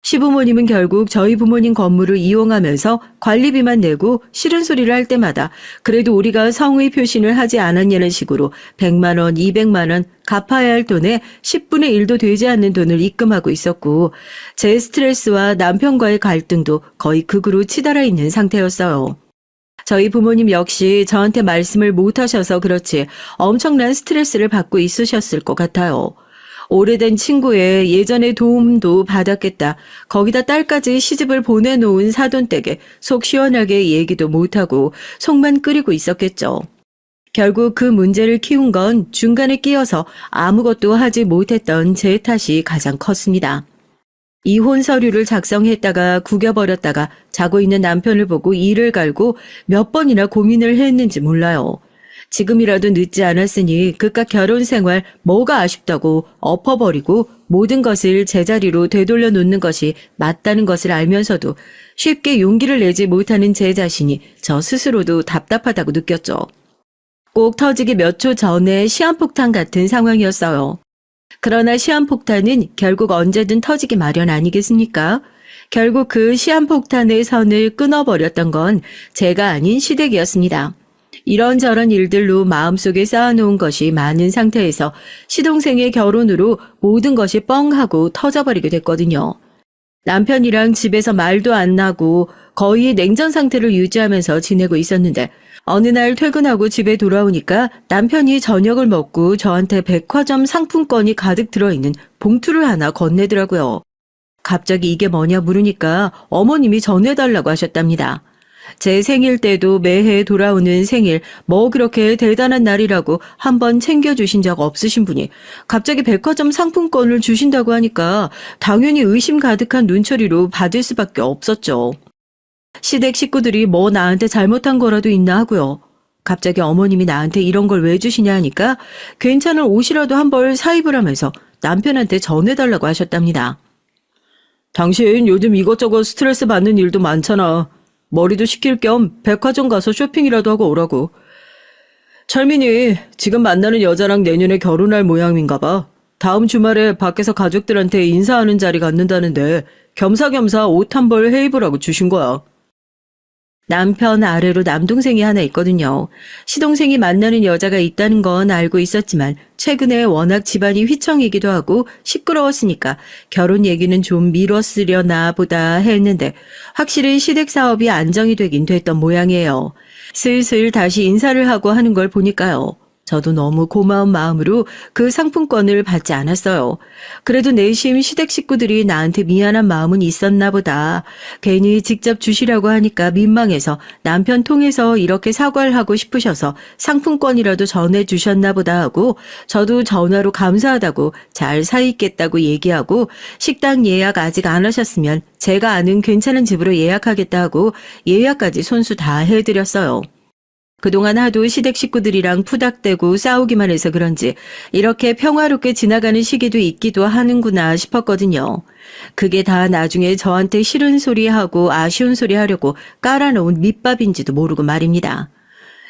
시부모님은 결국 저희 부모님 건물을 이용하면서 관리비만 내고 싫은 소리를 할 때마다 그래도 우리가 성의 표시를 하지 않았냐는 식으로 100만 원, 200만 원 갚아야 할 돈에 10분의 1도 되지 않는 돈을 입금하고 있었고 제 스트레스와 남편과의 갈등도 거의 극으로 치달아 있는 상태였어요. 저희 부모님 역시 저한테 말씀을 못 하셔서 그렇지 엄청난 스트레스를 받고 있으셨을 것 같아요. 오래된 친구의 예전에 도움도 받았겠다. 거기다 딸까지 시집을 보내놓은 사돈댁에 속 시원하게 얘기도 못하고 속만 끓이고 있었겠죠. 결국 그 문제를 키운 건 중간에 끼어서 아무것도 하지 못했던 제 탓이 가장 컸습니다. 이혼 서류를 작성했다가 구겨버렸다가 자고 있는 남편을 보고 이를 갈고 몇 번이나 고민을 했는지 몰라요. 지금이라도 늦지 않았으니 그깟 결혼 생활 뭐가 아쉽다고 엎어버리고 모든 것을 제자리로 되돌려 놓는 것이 맞다는 것을 알면서도 쉽게 용기를 내지 못하는 제 자신이 저 스스로도 답답하다고 느꼈죠. 꼭 터지기 몇 초 전에 시한폭탄 같은 상황이었어요. 그러나 시한폭탄은 결국 언제든 터지기 마련 아니겠습니까? 결국 그 시한폭탄의 선을 끊어버렸던 건 제가 아닌 시댁이었습니다. 이런저런 일들로 마음속에 쌓아놓은 것이 많은 상태에서 시동생의 결혼으로 모든 것이 뻥하고 터져버리게 됐거든요. 남편이랑 집에서 말도 안 나고 거의 냉전 상태를 유지하면서 지내고 있었는데 어느 날 퇴근하고 집에 돌아오니까 남편이 저녁을 먹고 저한테 백화점 상품권이 가득 들어있는 봉투를 하나 건네더라고요. 갑자기 이게 뭐냐 물으니까 어머님이 전해달라고 하셨답니다. 제 생일 때도 매해 돌아오는 생일 뭐 그렇게 대단한 날이라고 한번 챙겨주신 적 없으신 분이 갑자기 백화점 상품권을 주신다고 하니까 당연히 의심 가득한 눈초리로 받을 수밖에 없었죠. 시댁 식구들이 뭐 나한테 잘못한 거라도 있나 하고요. 갑자기 어머님이 나한테 이런 걸 왜 주시냐 하니까 괜찮은 옷이라도 한 벌 사입을 하면서 남편한테 전해달라고 하셨답니다. 당신 요즘 이것저것 스트레스 받는 일도 많잖아. 머리도 식힐 겸 백화점 가서 쇼핑이라도 하고 오라고. 철민이 지금 만나는 여자랑 내년에 결혼할 모양인가 봐. 다음 주말에 밖에서 가족들한테 인사하는 자리 갖는다는데 겸사겸사 옷 한 벌 해입으라고 주신 거야. 남편 아래로 남동생이 하나 있거든요. 시동생이 만나는 여자가 있다는 건 알고 있었지만 최근에 워낙 집안이 휘청이기도 하고 시끄러웠으니까 결혼 얘기는 좀 미뤘으려나 보다 했는데 확실히 시댁 사업이 안정이 되긴 됐던 모양이에요. 슬슬 다시 인사를 하고 하는 걸 보니까요. 저도 너무 고마운 마음으로 그 상품권을 받지 않았어요. 그래도 내심 시댁 식구들이 나한테 미안한 마음은 있었나 보다. 괜히 직접 주시라고 하니까 민망해서 남편 통해서 이렇게 사과를 하고 싶으셔서 상품권이라도 전해주셨나 보다 하고 저도 전화로 감사하다고 잘 사있겠다고 얘기하고 식당 예약 아직 안 하셨으면 제가 아는 괜찮은 집으로 예약하겠다 하고 예약까지 손수 다 해드렸어요. 그동안 하도 시댁 식구들이랑 푸닥대고 싸우기만 해서 그런지 이렇게 평화롭게 지나가는 시기도 있기도 하는구나 싶었거든요. 그게 다 나중에 저한테 싫은 소리 하고 아쉬운 소리 하려고 깔아놓은 밑밥인지도 모르고 말입니다.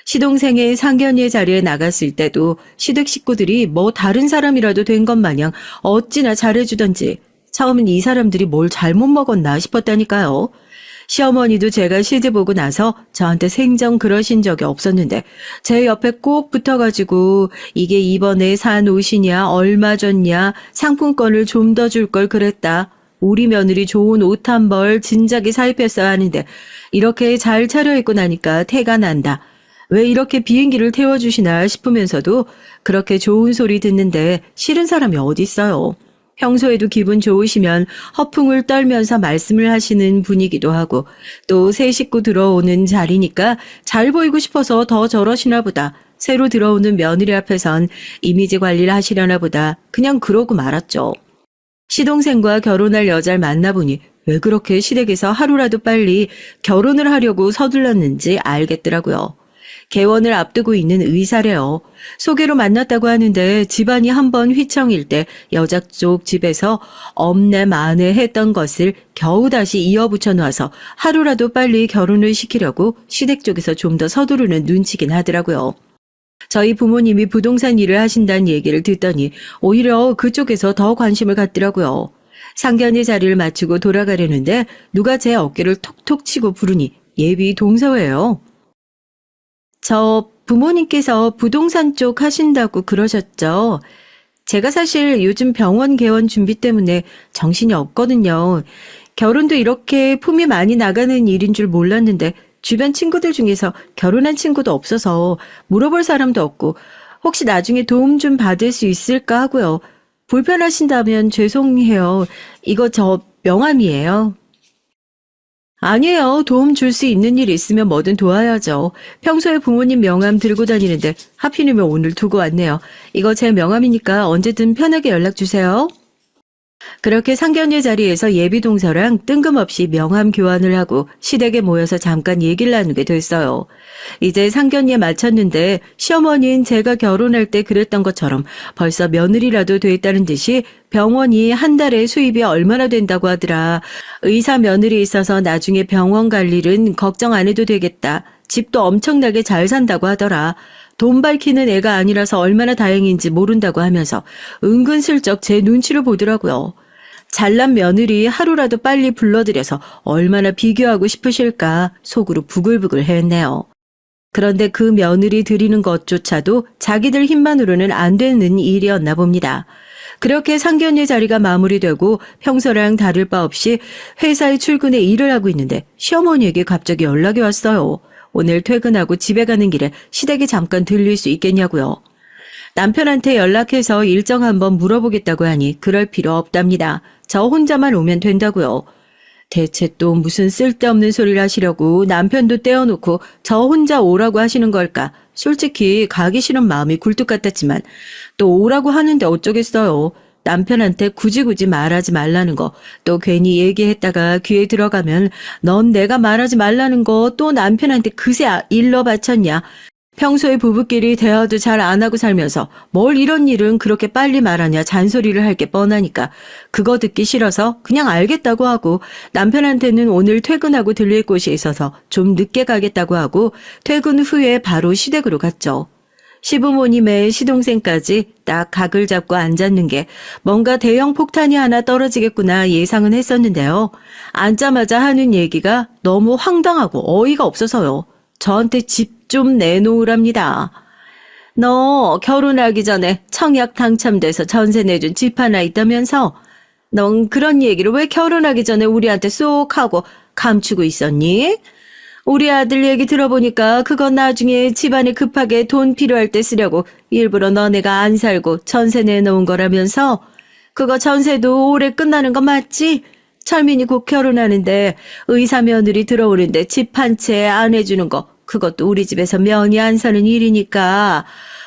시동생의 상견례 자리에 나갔을 때도 시댁 식구들이 뭐 다른 사람이라도 된 것 마냥 어찌나 잘해주던지 처음엔 이 사람들이 뭘 잘못 먹었나 싶었다니까요. 시어머니도 제가 시집 오고 나서 저한테 생전 그러신 적이 없었는데 제 옆에 꼭 붙어가지고 이게 이번에 산 옷이냐 얼마 줬냐 상품권을 좀 더 줄 걸 그랬다. 우리 며느리 좋은 옷 한 벌 진작에 사입했어야 하는데 이렇게 잘 차려입고 나니까 태가 난다. 왜 이렇게 비행기를 태워주시나 싶으면서도 그렇게 좋은 소리 듣는데 싫은 사람이 어디 있어요. 평소에도 기분 좋으시면 허풍을 떨면서 말씀을 하시는 분이기도 하고 또 새 식구 들어오는 자리니까 잘 보이고 싶어서 더 저러시나 보다. 새로 들어오는 며느리 앞에선 이미지 관리를 하시려나 보다. 그냥 그러고 말았죠. 시동생과 결혼할 여자를 만나보니 왜 그렇게 시댁에서 하루라도 빨리 결혼을 하려고 서둘렀는지 알겠더라고요. 개원을 앞두고 있는 의사래요. 소개로 만났다고 하는데 집안이 한번 휘청일 때 여자 쪽 집에서 없네 마네 했던 것을 겨우 다시 이어붙여 놔서 하루라도 빨리 결혼을 시키려고 시댁 쪽에서 좀 더 서두르는 눈치긴 하더라고요. 저희 부모님이 부동산 일을 하신다는 얘기를 듣더니 오히려 그쪽에서 더 관심을 갖더라고요. 상견례 자리를 마치고 돌아가려는데 누가 제 어깨를 톡톡 치고 부르니 예비 동서예요. 저 부모님께서 부동산 쪽 하신다고 그러셨죠? 제가 사실 요즘 병원 개원 준비 때문에 정신이 없거든요. 결혼도 이렇게 품이 많이 나가는 일인 줄 몰랐는데 주변 친구들 중에서 결혼한 친구도 없어서 물어볼 사람도 없고 혹시 나중에 도움 좀 받을 수 있을까 하고요. 불편하신다면 죄송해요. 이거 저 명함이에요. 아니에요. 도움 줄 수 있는 일 있으면 뭐든 도와야죠. 평소에 부모님 명함 들고 다니는데 하필이면 오늘 두고 왔네요. 이거 제 명함이니까 언제든 편하게 연락 주세요. 그렇게 상견례 자리에서 예비동서랑 뜬금없이 명함 교환을 하고 시댁에 모여서 잠깐 얘기를 나누게 됐어요. 이제 상견례 마쳤는데 시어머니는 제가 결혼할 때 그랬던 것처럼 벌써 며느리라도 됐다는 듯이 병원이 한 달에 수입이 얼마나 된다고 하더라. 의사 며느리 있어서 나중에 병원 갈 일은 걱정 안 해도 되겠다. 집도 엄청나게 잘 산다고 하더라. 돈 밝히는 애가 아니라서 얼마나 다행인지 모른다고 하면서 은근슬쩍 제 눈치를 보더라고요. 잘난 며느리 하루라도 빨리 불러들여서 얼마나 비교하고 싶으실까 속으로 부글부글 했네요. 그런데 그 며느리 드리는 것조차도 자기들 힘만으로는 안 되는 일이었나 봅니다. 그렇게 상견례 자리가 마무리되고 평소랑 다를 바 없이 회사에 출근해 일을 하고 있는데 시어머니에게 갑자기 연락이 왔어요. 오늘 퇴근하고 집에 가는 길에 시댁에 잠깐 들릴 수 있겠냐고요. 남편한테 연락해서 일정 한번 물어보겠다고 하니 그럴 필요 없답니다. 저 혼자만 오면 된다고요. 대체 또 무슨 쓸데없는 소리를 하시려고 남편도 떼어놓고 저 혼자 오라고 하시는 걸까? 솔직히 가기 싫은 마음이 굴뚝 같았지만 또 오라고 하는데 어쩌겠어요. 남편한테 굳이 말하지 말라는 거, 또 괜히 얘기했다가 귀에 들어가면 넌 내가 말하지 말라는 거 또 남편한테 그새 일러 바쳤냐. 평소에 부부끼리 대화도 잘 안 하고 살면서 뭘 이런 일은 그렇게 빨리 말하냐 잔소리를 할 게 뻔하니까 그거 듣기 싫어서 그냥 알겠다고 하고 남편한테는 오늘 퇴근하고 들릴 곳이 있어서 좀 늦게 가겠다고 하고 퇴근 후에 바로 시댁으로 갔죠. 시부모님의 시동생까지 딱 각을 잡고 앉았는 게 뭔가 대형 폭탄이 하나 떨어지겠구나 예상은 했었는데요. 앉자마자 하는 얘기가 너무 황당하고 어이가 없어서요. 저한테 집 좀 내놓으랍니다. 너 결혼하기 전에 청약 당첨돼서 전세 내준 집 하나 있다면서? 넌 그런 얘기를 왜 결혼하기 전에 우리한테 쏙 하고 감추고 있었니? 우리 아들 얘기 들어보니까 그건 나중에 집안에 급하게 돈 필요할 때 쓰려고 일부러 너네가 안 살고 전세 내놓은 거라면서? 그거 전세도 올해 끝나는 거 맞지? 철민이 곧 결혼하는데 의사 며느리 들어오는데 집 한 채 안 해주는 거 그것도 우리 집에서 면이 안 서는 일이니까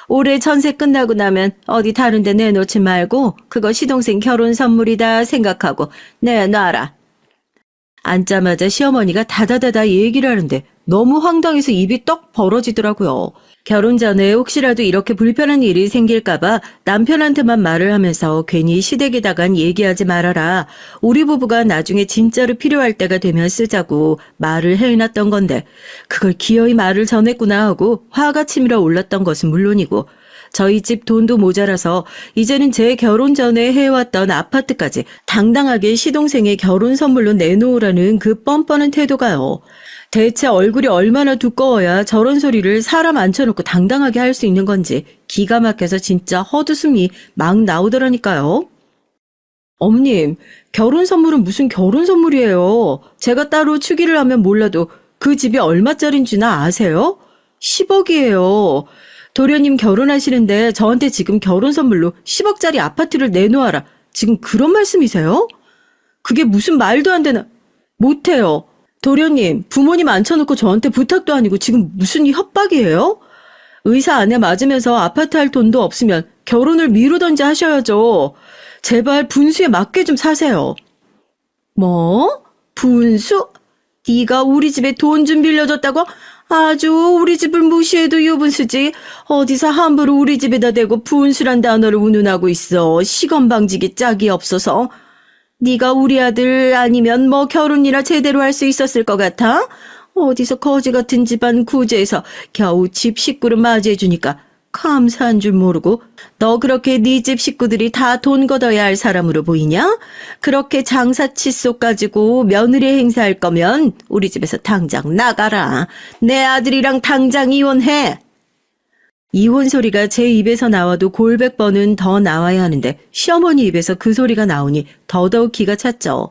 올해 전세 끝나고 나면 어디 다른 데 내놓지 말고 그거 시동생 결혼 선물이다 생각하고 내놔라. 앉자마자 시어머니가 다다다다 얘기를 하는데 너무 황당해서 입이 떡 벌어지더라고요. 결혼 전에 혹시라도 이렇게 불편한 일이 생길까봐 남편한테만 말을 하면서 괜히 시댁에다간 얘기하지 말아라. 우리 부부가 나중에 진짜로 필요할 때가 되면 쓰자고 말을 해놨던 건데 그걸 기어이 말을 전했구나 하고 화가 치밀어 올랐던 것은 물론이고 저희 집 돈도 모자라서 이제는 제 결혼 전에 해왔던 아파트까지 당당하게 시동생의 결혼 선물로 내놓으라는 그 뻔뻔한 태도가요. 대체 얼굴이 얼마나 두꺼워야 저런 소리를 사람 앉혀놓고 당당하게 할 수 있는 건지 기가 막혀서 진짜 헛웃음이 막 나오더라니까요. 엄님, 결혼 선물은 무슨 결혼 선물이에요. 제가 따로 추기를 하면 몰라도 그 집이 얼마짜린지나 아세요? 10억이에요. 도련님 결혼하시는데 저한테 지금 결혼 선물로 10억짜리 아파트를 내놓아라. 지금 그런 말씀이세요? 그게 무슨 말도 안 되나. 못해요. 도련님, 부모님 앉혀놓고 저한테 부탁도 아니고 지금 무슨 협박이에요? 의사 아내 맞으면서 아파트 할 돈도 없으면 결혼을 미루던지 하셔야죠. 제발 분수에 맞게 좀 사세요. 뭐? 분수? 네가 우리 집에 돈 좀 빌려줬다고? 아주 우리 집을 무시해도 유분수지. 어디서 함부로 우리 집에다 대고 분수란 단어를 운운하고 있어. 시건방지기 짝이 없어서. 네가 우리 아들 아니면 뭐 결혼이나 제대로 할 수 있었을 것 같아? 어디서 거지 같은 집안 구제해서 겨우 집 식구를 맞이해주니까 감사한 줄 모르고 너 그렇게 네 집 식구들이 다 돈 걷어야 할 사람으로 보이냐? 그렇게 장사치속 가지고 며느리 행사할 거면 우리 집에서 당장 나가라. 내 아들이랑 당장 이혼해. 이혼 소리가 제 입에서 나와도 골백 번은 더 나와야 하는데 시어머니 입에서 그 소리가 나오니 더더욱 기가 찼죠.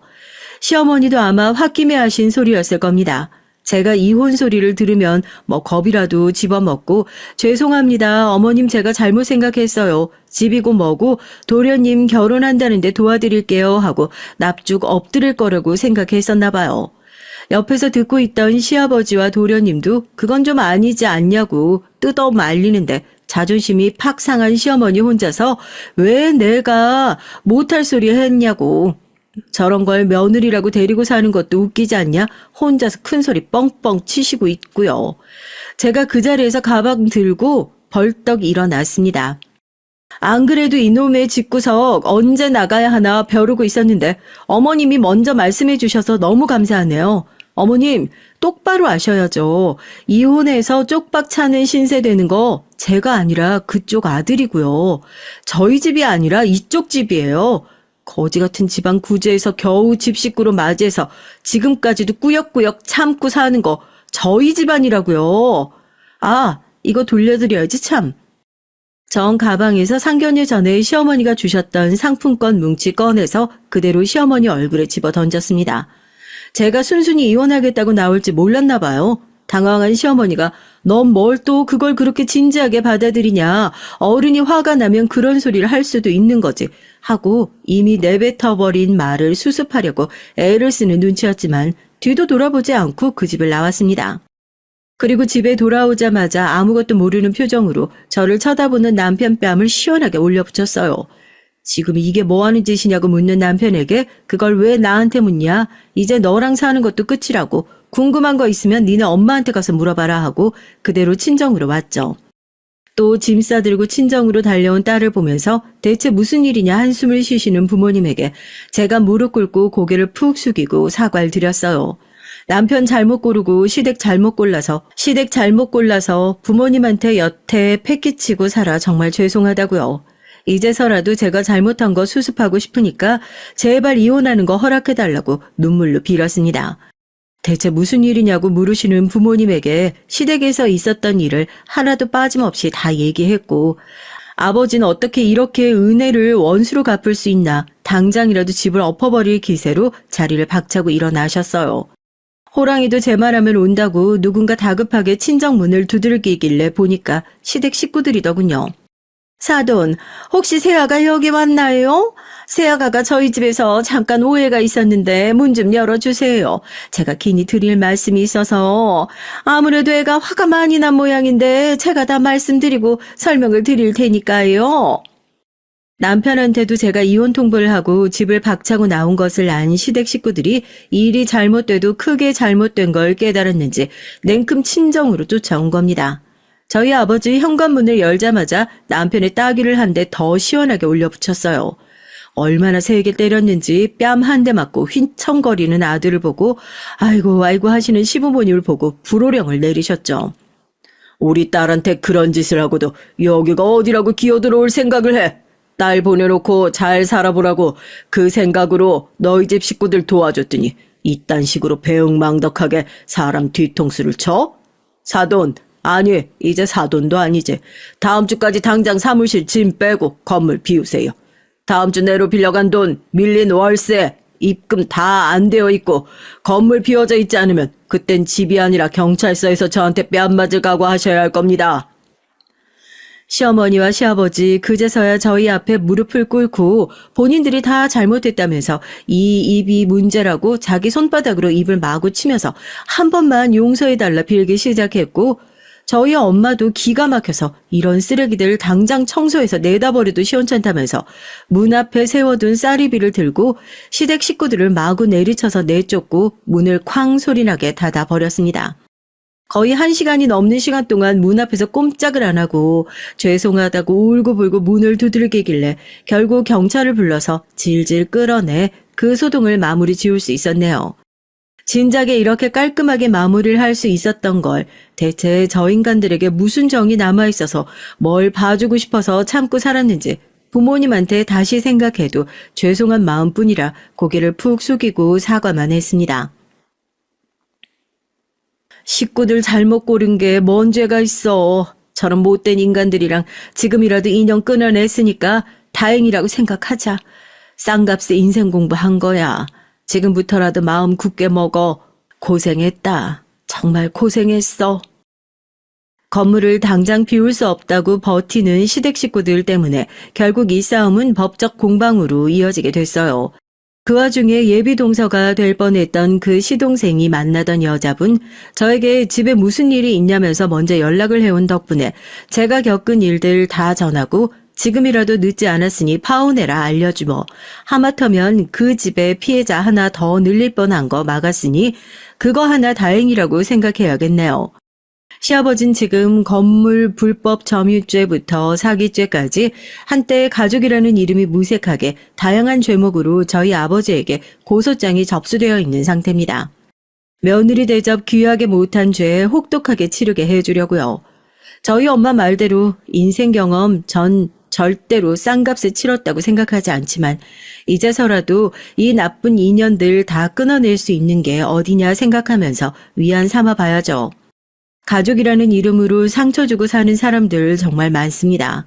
시어머니도 아마 홧김에 하신 소리였을 겁니다. 제가 이혼 소리를 들으면 뭐 겁이라도 집어먹고 죄송합니다. 어머님 제가 잘못 생각했어요. 집이고 뭐고 도련님 결혼한다는데 도와드릴게요 하고 납죽 엎드릴 거라고 생각했었나 봐요. 옆에서 듣고 있던 시아버지와 도련님도 그건 좀 아니지 않냐고 뜯어 말리는데 자존심이 팍 상한 시어머니 혼자서 왜 내가 못할 소리 했냐고. 저런 걸 며느리라고 데리고 사는 것도 웃기지 않냐? 혼자서 큰 소리 뻥뻥 치시고 있고요. 제가 그 자리에서 가방 들고 벌떡 일어났습니다. 안 그래도 이놈의 집구석 언제 나가야 하나 벼르고 있었는데 어머님이 먼저 말씀해 주셔서 너무 감사하네요. 어머님 똑바로 아셔야죠. 이혼해서 쪽박 차는 신세 되는 거 제가 아니라 그쪽 아들이고요. 저희 집이 아니라 이쪽 집이에요. 거지 같은 집안 구제에서 겨우 집 식구로 맞이해서 지금까지도 꾸역꾸역 참고 사는 거 저희 집안이라고요. 아, 이거 돌려드려야지 참. 전 가방에서 상견례 전에 시어머니가 주셨던 상품권 뭉치 꺼내서 그대로 시어머니 얼굴에 집어 던졌습니다. 제가 순순히 이혼하겠다고 나올지 몰랐나 봐요. 당황한 시어머니가 넌 뭘 또 그걸 그렇게 진지하게 받아들이냐. 어른이 화가 나면 그런 소리를 할 수도 있는 거지. 하고 이미 내뱉어버린 말을 수습하려고 애를 쓰는 눈치였지만 뒤도 돌아보지 않고 그 집을 나왔습니다. 그리고 집에 돌아오자마자 아무것도 모르는 표정으로 저를 쳐다보는 남편 뺨을 시원하게 올려붙였어요. 지금 이게 뭐하는 짓이냐고 묻는 남편에게 그걸 왜 나한테 묻냐? 이제 너랑 사는 것도 끝이라고. 궁금한 거 있으면 니네 엄마한테 가서 물어봐라 하고 그대로 친정으로 왔죠. 또 짐 싸들고 친정으로 달려온 딸을 보면서 대체 무슨 일이냐 한숨을 쉬시는 부모님에게 제가 무릎 꿇고 고개를 푹 숙이고 사과를 드렸어요. 남편 잘못 고르고 시댁 잘못 골라서 부모님한테 여태 패기치고 살아 정말 죄송하다고요. 이제서라도 제가 잘못한 거 수습하고 싶으니까 제발 이혼하는 거 허락해달라고 눈물로 빌었습니다. 대체 무슨 일이냐고 물으시는 부모님에게 시댁에서 있었던 일을 하나도 빠짐없이 다 얘기했고 아버지는 어떻게 이렇게 은혜를 원수로 갚을 수 있나 당장이라도 집을 엎어버릴 기세로 자리를 박차고 일어나셨어요. 호랑이도 제 말하면 온다고 누군가 다급하게 친정 문을 두들기길래 보니까 시댁 식구들이더군요. 사돈, 혹시 세아가 여기 왔나요? 세아가가 저희 집에서 잠깐 오해가 있었는데 문 좀 열어주세요. 제가 긴히 드릴 말씀이 있어서 아무래도 애가 화가 많이 난 모양인데 제가 다 말씀드리고 설명을 드릴 테니까요. 남편한테도 제가 이혼 통보를 하고 집을 박차고 나온 것을 안 시댁 식구들이 일이 잘못돼도 크게 잘못된 걸 깨달았는지 냉큼 친정으로 쫓아온 겁니다. 저희 아버지 현관문을 열자마자 남편의 따귀를 한 대 더 시원하게 올려붙였어요. 얼마나 세게 때렸는지 뺨 한 대 맞고 휘청거리는 아들을 보고 아이고 하시는 시부모님을 보고 불호령을 내리셨죠. 우리 딸한테 그런 짓을 하고도 여기가 어디라고 기어들어올 생각을 해. 딸 보내놓고 잘 살아보라고 그 생각으로 너희 집 식구들 도와줬더니 이딴 식으로 배응망덕하게 사람 뒤통수를 쳐? 사돈, 아니 이제 사돈도 아니지. 다음 주까지 당장 사무실 짐 빼고 건물 비우세요. 다음 주 내로 빌려간 돈, 밀린 월세, 입금 다 안 되어 있고 건물 비워져 있지 않으면 그땐 집이 아니라 경찰서에서 저한테 뺨 맞을 각오하셔야 할 겁니다. 시어머니와 시아버지 그제서야 저희 앞에 무릎을 꿇고 본인들이 다 잘못했다면서 이 입이 문제라고 자기 손바닥으로 입을 마구 치면서 한 번만 용서해달라 빌기 시작했고 저희 엄마도 기가 막혀서 이런 쓰레기들 당장 청소해서 내다버려도 시원찮다면서 문 앞에 세워둔 쌀이비를 들고 시댁 식구들을 마구 내리쳐서 내쫓고 문을 쾅 소리나게 닫아버렸습니다. 거의 1시간이 넘는 시간 동안 문 앞에서 꼼짝을 안 하고 죄송하다고 울고불고 문을 두들기길래 결국 경찰을 불러서 질질 끌어내 그 소동을 마무리 지을 수 있었네요. 진작에 이렇게 깔끔하게 마무리를 할 수 있었던 걸 대체 저 인간들에게 무슨 정이 남아있어서 뭘 봐주고 싶어서 참고 살았는지 부모님한테 다시 생각해도 죄송한 마음뿐이라 고개를 푹 숙이고 사과만 했습니다. 식구들 잘못 고른 게 뭔 죄가 있어. 저런 못된 인간들이랑 지금이라도 인연 끊어냈으니까 다행이라고 생각하자. 싼값에 인생 공부한 거야. 지금부터라도 마음 굳게 먹어. 고생했다. 정말 고생했어. 건물을 당장 비울 수 없다고 버티는 시댁 식구들 때문에 결국 이 싸움은 법적 공방으로 이어지게 됐어요. 그 와중에 예비 동서가 될 뻔했던 그 시동생이 만나던 여자분, 저에게 집에 무슨 일이 있냐면서 먼저 연락을 해온 덕분에 제가 겪은 일들 다 전하고 지금이라도 늦지 않았으니 파혼해라 알려주며 하마터면 그 집에 피해자 하나 더 늘릴 뻔한 거 막았으니 그거 하나 다행이라고 생각해야겠네요. 시아버진 지금 건물 불법 점유죄부터 사기죄까지 한때 가족이라는 이름이 무색하게 다양한 죄목으로 저희 아버지에게 고소장이 접수되어 있는 상태입니다. 며느리 대접 귀하게 못한 죄에 혹독하게 치르게 해주려고요. 저희 엄마 말대로 인생 경험 전 절대로 싼값에 치렀다고 생각하지 않지만 이제서라도 이 나쁜 인연들 다 끊어낼 수 있는 게 어디냐 생각하면서 위안 삼아 봐야죠. 가족이라는 이름으로 상처 주고 사는 사람들 정말 많습니다.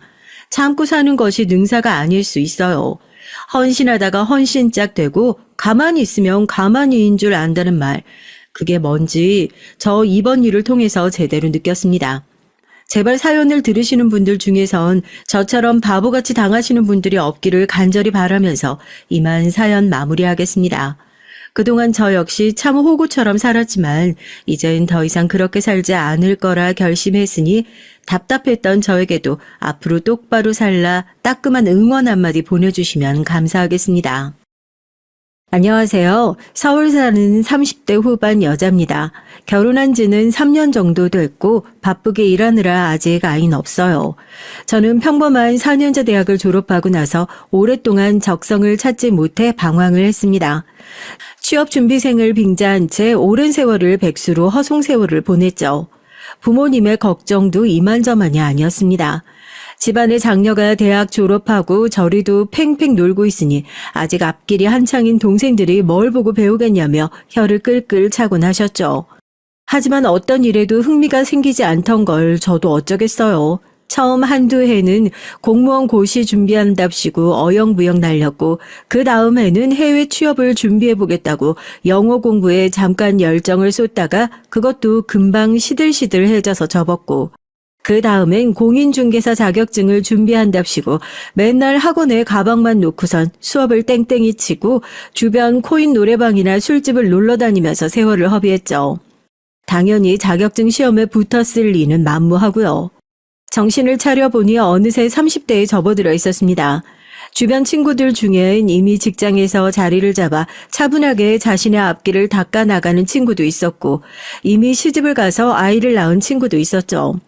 참고 사는 것이 능사가 아닐 수 있어요. 헌신하다가 헌신짝 되고 가만히 있으면 가만히인 줄 안다는 말. 그게 뭔지 저 이번 일을 통해서 제대로 느꼈습니다. 제발 사연을 들으시는 분들 중에선 저처럼 바보같이 당하시는 분들이 없기를 간절히 바라면서 이만 사연 마무리하겠습니다. 그동안 저 역시 참 호구처럼 살았지만 이젠 더 이상 그렇게 살지 않을 거라 결심했으니 답답했던 저에게도 앞으로 똑바로 살라 따끔한 응원 한마디 보내주시면 감사하겠습니다. 안녕하세요. 서울 사는 30대 후반 여자입니다. 결혼한 지는 3년 정도 됐고 바쁘게 일하느라 아직 아이는 없어요. 저는 평범한 4년제 대학을 졸업하고 나서 오랫동안 적성을 찾지 못해 방황을 했습니다. 취업준비생을 빙자한 채 오랜 세월을 백수로 허송세월을 보냈죠. 부모님의 걱정도 이만저만이 아니었습니다. 집안의 장녀가 대학 졸업하고 저리도 팽팽 놀고 있으니 아직 앞길이 한창인 동생들이 뭘 보고 배우겠냐며 혀를 끌끌 차곤 하셨죠. 하지만 어떤 일에도 흥미가 생기지 않던 걸 저도 어쩌겠어요. 처음 한두 해는 공무원 고시 준비한답시고 어영부영 날렸고 그 다음 해는 해외 취업을 준비해보겠다고 영어 공부에 잠깐 열정을 쏟다가 그것도 금방 시들시들해져서 접었고 그 다음엔 공인중개사 자격증을 준비한답시고 맨날 학원에 가방만 놓고선 수업을 땡땡이 치고 주변 코인 노래방이나 술집을 놀러다니면서 세월을 허비했죠. 당연히 자격증 시험에 붙었을 리는 만무하고요. 정신을 차려보니 어느새 30대에 접어들어 있었습니다. 주변 친구들 중엔 이미 직장에서 자리를 잡아 차분하게 자신의 앞길을 닦아 나가는 친구도 있었고 이미 시집을 가서 아이를 낳은 친구도 있었죠.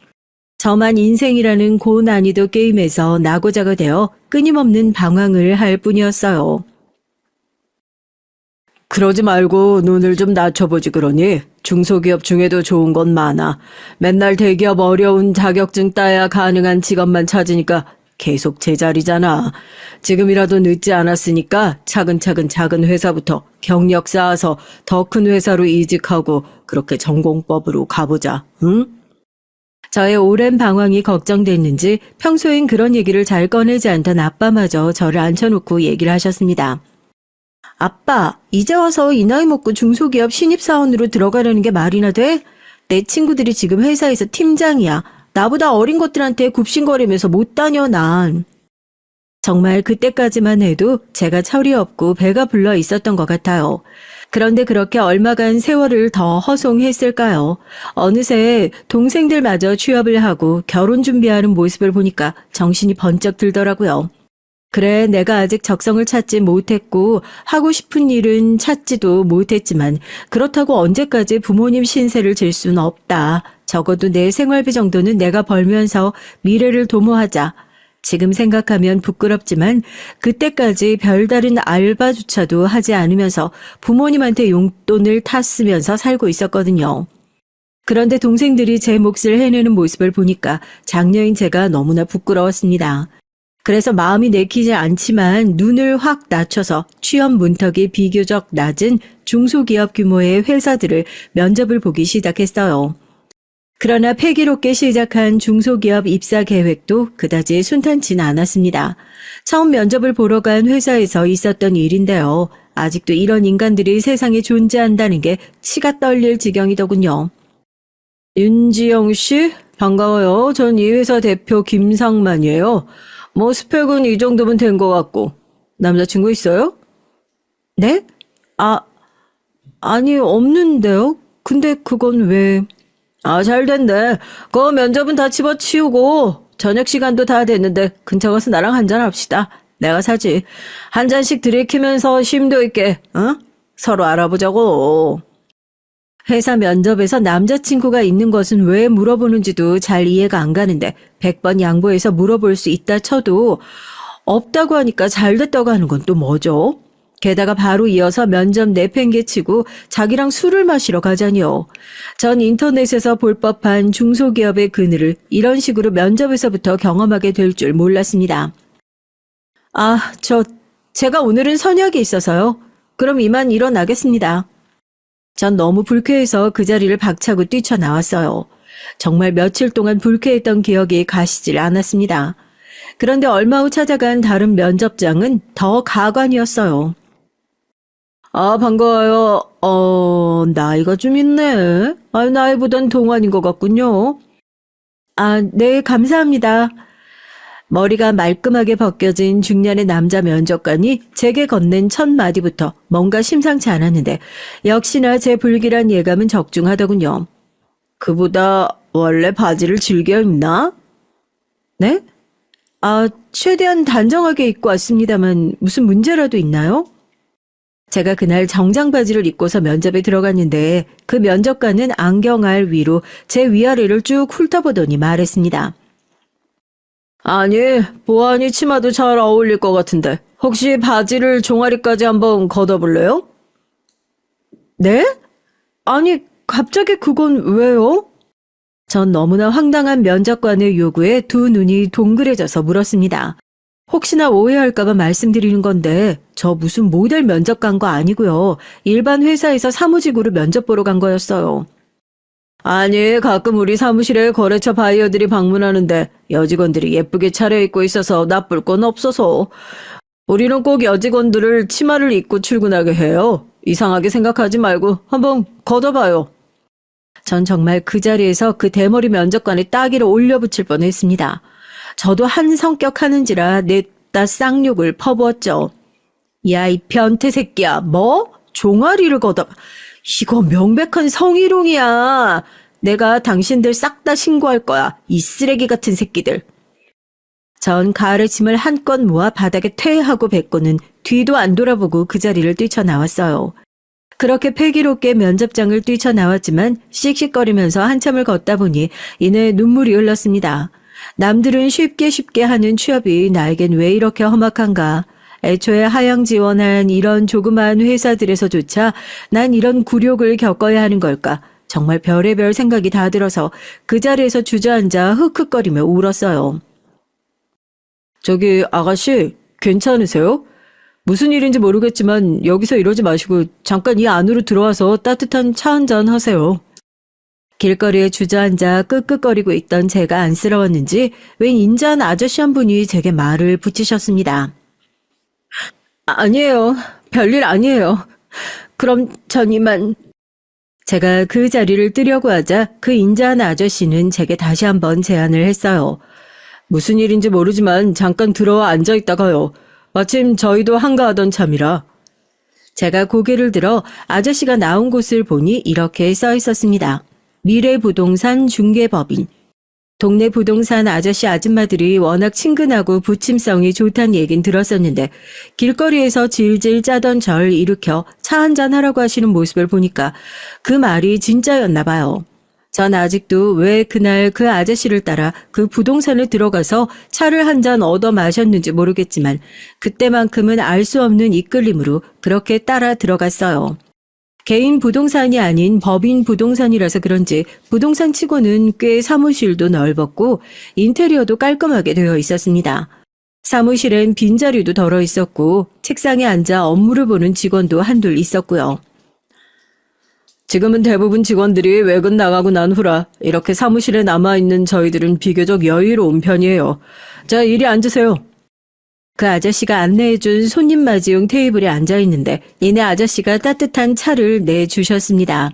저만 인생이라는 고난이도 게임에서 나고자가 되어 끊임없는 방황을 할 뿐이었어요. 그러지 말고 눈을 좀 낮춰보지 그러니 중소기업 중에도 좋은 건 많아. 맨날 대기업 어려운 자격증 따야 가능한 직업만 찾으니까 계속 제자리잖아. 지금이라도 늦지 않았으니까 차근차근 작은 회사부터 경력 쌓아서 더 큰 회사로 이직하고 그렇게 전공법으로 가보자. 응? 저의 오랜 방황이 걱정됐는지 평소엔 그런 얘기를 잘 꺼내지 않던 아빠마저 저를 앉혀놓고 얘기를 하셨습니다. 아빠, 이제 와서 이 나이 먹고 중소기업 신입사원으로 들어가려는 게 말이나 돼? 내 친구들이 지금 회사에서 팀장이야. 나보다 어린 것들한테 굽신거리면서 못 다녀 난. 정말 그때까지만 해도 제가 철이 없고 배가 불러 있었던 것 같아요. 그런데 그렇게 얼마간 세월을 더 허송했을까요? 어느새 동생들마저 취업을 하고 결혼 준비하는 모습을 보니까 정신이 번쩍 들더라고요. 그래, 내가 아직 적성을 찾지 못했고 하고 싶은 일은 찾지도 못했지만 그렇다고 언제까지 부모님 신세를 질 수는 없다. 적어도 내 생활비 정도는 내가 벌면서 미래를 도모하자. 지금 생각하면 부끄럽지만 그때까지 별다른 알바조차도 하지 않으면서 부모님한테 용돈을 탔으면서 살고 있었거든요. 그런데 동생들이 제 몫을 해내는 모습을 보니까 장녀인 제가 너무나 부끄러웠습니다. 그래서 마음이 내키지 않지만 눈을 확 낮춰서 취업 문턱이 비교적 낮은 중소기업 규모의 회사들을 면접을 보기 시작했어요. 그러나 패기롭게 시작한 중소기업 입사 계획도 그다지 순탄치는 않았습니다. 처음 면접을 보러 간 회사에서 있었던 일인데요. 아직도 이런 인간들이 세상에 존재한다는 게 치가 떨릴 지경이더군요. 윤지영 씨, 반가워요. 전 이 회사 대표 김상만이에요. 뭐 스펙은 이 정도면 된 것 같고. 남자친구 있어요? 네? 아니 없는데요. 근데 그건 왜... 잘 됐네. 그 면접은 다 집어치우고 저녁 시간도 다 됐는데 근처 가서 나랑 한잔 합시다. 내가 사지. 한 잔씩 들이키면서 심도 있게 서로 알아보자고. 회사 면접에서 남자친구가 있는 것은 왜 물어보는지도 잘 이해가 안 가는데 100번 양보해서 물어볼 수 있다 쳐도 없다고 하니까 잘 됐다고 하는 건 또 뭐죠? 게다가 바로 이어서 면접 내팽개치고 자기랑 술을 마시러 가자니요. 전 인터넷에서 볼 법한 중소기업의 그늘을 이런 식으로 면접에서부터 경험하게 될 줄 몰랐습니다. 제가 오늘은 선약이 있어서요. 그럼 이만 일어나겠습니다. 전 너무 불쾌해서 그 자리를 박차고 뛰쳐나왔어요. 정말 며칠 동안 불쾌했던 기억이 가시질 않았습니다. 그런데 얼마 후 찾아간 다른 면접장은 더 가관이었어요. 반가워요. 나이가 좀 있네. 나이보단 동안인 것 같군요. 네, 감사합니다. 머리가 말끔하게 벗겨진 중년의 남자 면접관이 제게 건넨 첫 마디부터 뭔가 심상치 않았는데 역시나 제 불길한 예감은 적중하더군요. 그보다 원래 바지를 즐겨 입나? 네? 최대한 단정하게 입고 왔습니다만 무슨 문제라도 있나요? 제가 그날 정장 바지를 입고서 면접에 들어갔는데 그 면접관은 안경알 위로 제 위아래를 쭉 훑어보더니 말했습니다. 아니, 보아하니 치마도 잘 어울릴 것 같은데 혹시 바지를 종아리까지 한번 걷어볼래요? 네? 아니, 갑자기 그건 왜요? 전 너무나 황당한 면접관의 요구에 두 눈이 동그래져서 물었습니다. 혹시나 오해할까봐 말씀드리는 건데 저 무슨 모델 면접 간 거 아니고요. 일반 회사에서 사무직으로 면접 보러 간 거였어요. 아니, 가끔 우리 사무실에 거래처 바이어들이 방문하는데 여직원들이 예쁘게 차려입고 있어서 나쁠 건 없어서. 우리는 꼭 여직원들을 치마를 입고 출근하게 해요. 이상하게 생각하지 말고 한번 걷어봐요. 전 정말 그 자리에서 그 대머리 면접관의 따귀를 올려붙일 뻔했습니다. 저도 한 성격 하는지라 냅다 쌍욕을 퍼부었죠. 야, 이 변태 새끼야. 뭐? 종아리를 걷어. 이거 명백한 성희롱이야. 내가 당신들 싹 다 신고할 거야. 이 쓰레기 같은 새끼들. 전 가르침을 한껏 모아 바닥에 퇴하고 뱉고는 뒤도 안 돌아보고 그 자리를 뛰쳐나왔어요. 그렇게 패기롭게 면접장을 뛰쳐나왔지만 씩씩거리면서 한참을 걷다 보니 이내 눈물이 흘렀습니다. 남들은 쉽게 하는 취업이 나에겐 왜 이렇게 험악한가. 애초에 하향 지원한 이런 조그마한 회사들에서조차 난 이런 굴욕을 겪어야 하는 걸까. 정말 별의별 생각이 다 들어서 그 자리에서 주저앉아 흑흑거리며 울었어요. 저기 아가씨, 괜찮으세요? 무슨 일인지 모르겠지만 여기서 이러지 마시고 잠깐 이 안으로 들어와서 따뜻한 차 한잔 하세요. 길거리에 주저앉아 끄끄거리고 있던 제가 안쓰러웠는지 웬 인자한 아저씨 한 분이 제게 말을 붙이셨습니다. 아니에요. 별일 아니에요. 그럼 전 이만. 제가 그 자리를 뜨려고 하자 그 인자한 아저씨는 제게 다시 한번 제안을 했어요. 무슨 일인지 모르지만 잠깐 들어와 앉아있다가요. 마침 저희도 한가하던 참이라. 제가 고개를 들어 아저씨가 나온 곳을 보니 이렇게 써 있었습니다. 미래부동산 중개법인. 동네 부동산 아저씨 아줌마들이 워낙 친근하고 부침성이 좋다는 얘긴 들었었는데 길거리에서 질질 짜던 절 일으켜 차 한잔 하라고 하시는 모습을 보니까 그 말이 진짜였나 봐요. 전 아직도 왜 그날 그 아저씨를 따라 그 부동산에 들어가서 차를 한 잔 얻어 마셨는지 모르겠지만 그때만큼은 알 수 없는 이끌림으로 그렇게 따라 들어갔어요. 개인 부동산이 아닌 법인 부동산이라서 그런지 부동산 치고는 꽤 사무실도 넓었고 인테리어도 깔끔하게 되어 있었습니다. 사무실엔 빈자리도 덜어 있었고 책상에 앉아 업무를 보는 직원도 한둘 있었고요. 지금은 대부분 직원들이 외근 나가고 난 후라 이렇게 사무실에 남아있는 저희들은 비교적 여유로운 편이에요. 자, 이리 앉으세요. 그 아저씨가 안내해준 손님 맞이용 테이블에 앉아있는데 이내 아저씨가 따뜻한 차를 내주셨습니다.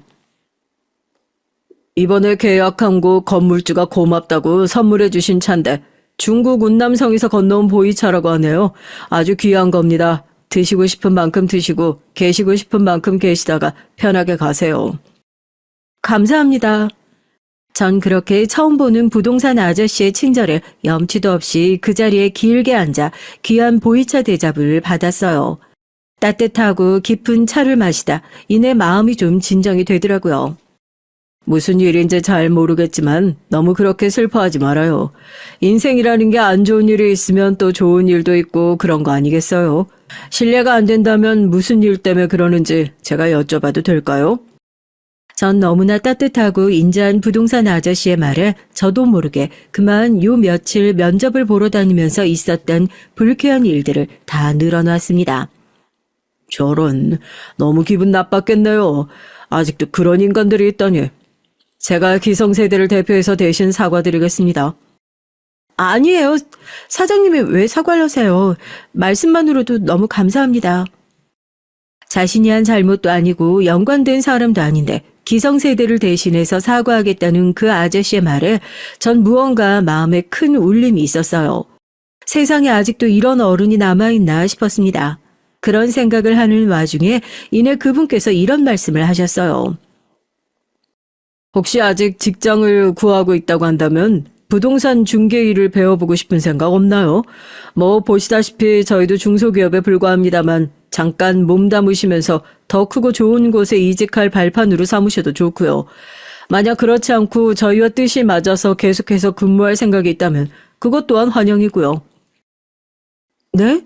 이번에 계약한 곳 건물주가 고맙다고 선물해주신 차인데 중국 운남성에서 건너온 보이차라고 하네요. 아주 귀한 겁니다. 드시고 싶은 만큼 드시고 계시고 싶은 만큼 계시다가 편하게 가세요. 감사합니다. 전 그렇게 처음 보는 부동산 아저씨의 친절에 염치도 없이 그 자리에 길게 앉아 귀한 보이차 대접을 받았어요. 따뜻하고 깊은 차를 마시다 이내 마음이 좀 진정이 되더라고요. 무슨 일인지 잘 모르겠지만 너무 그렇게 슬퍼하지 말아요. 인생이라는 게 안 좋은 일이 있으면 또 좋은 일도 있고 그런 거 아니겠어요? 실례가 안 된다면 무슨 일 때문에 그러는지 제가 여쭤봐도 될까요? 전 너무나 따뜻하고 인자한 부동산 아저씨의 말에 저도 모르게 그만 요 며칠 면접을 보러 다니면서 있었던 불쾌한 일들을 다 늘어놨습니다. 저런, 너무 기분 나빴겠네요. 아직도 그런 인간들이 있다니. 제가 기성세대를 대표해서 대신 사과드리겠습니다. 아니에요. 사장님이 왜 사과를 하세요? 말씀만으로도 너무 감사합니다. 자신이 한 잘못도 아니고 연관된 사람도 아닌데 기성세대를 대신해서 사과하겠다는 그 아저씨의 말에 전 무언가 마음에 큰 울림이 있었어요. 세상에 아직도 이런 어른이 남아있나 싶었습니다. 그런 생각을 하는 와중에 이내 그분께서 이런 말씀을 하셨어요. 혹시 아직 직장을 구하고 있다고 한다면 부동산 중개 일을 배워보고 싶은 생각 없나요? 뭐 보시다시피 저희도 중소기업에 불과합니다만 잠깐 몸담으시면서 더 크고 좋은 곳에 이직할 발판으로 삼으셔도 좋고요. 만약 그렇지 않고 저희와 뜻이 맞아서 계속해서 근무할 생각이 있다면 그것 또한 환영이고요. 네?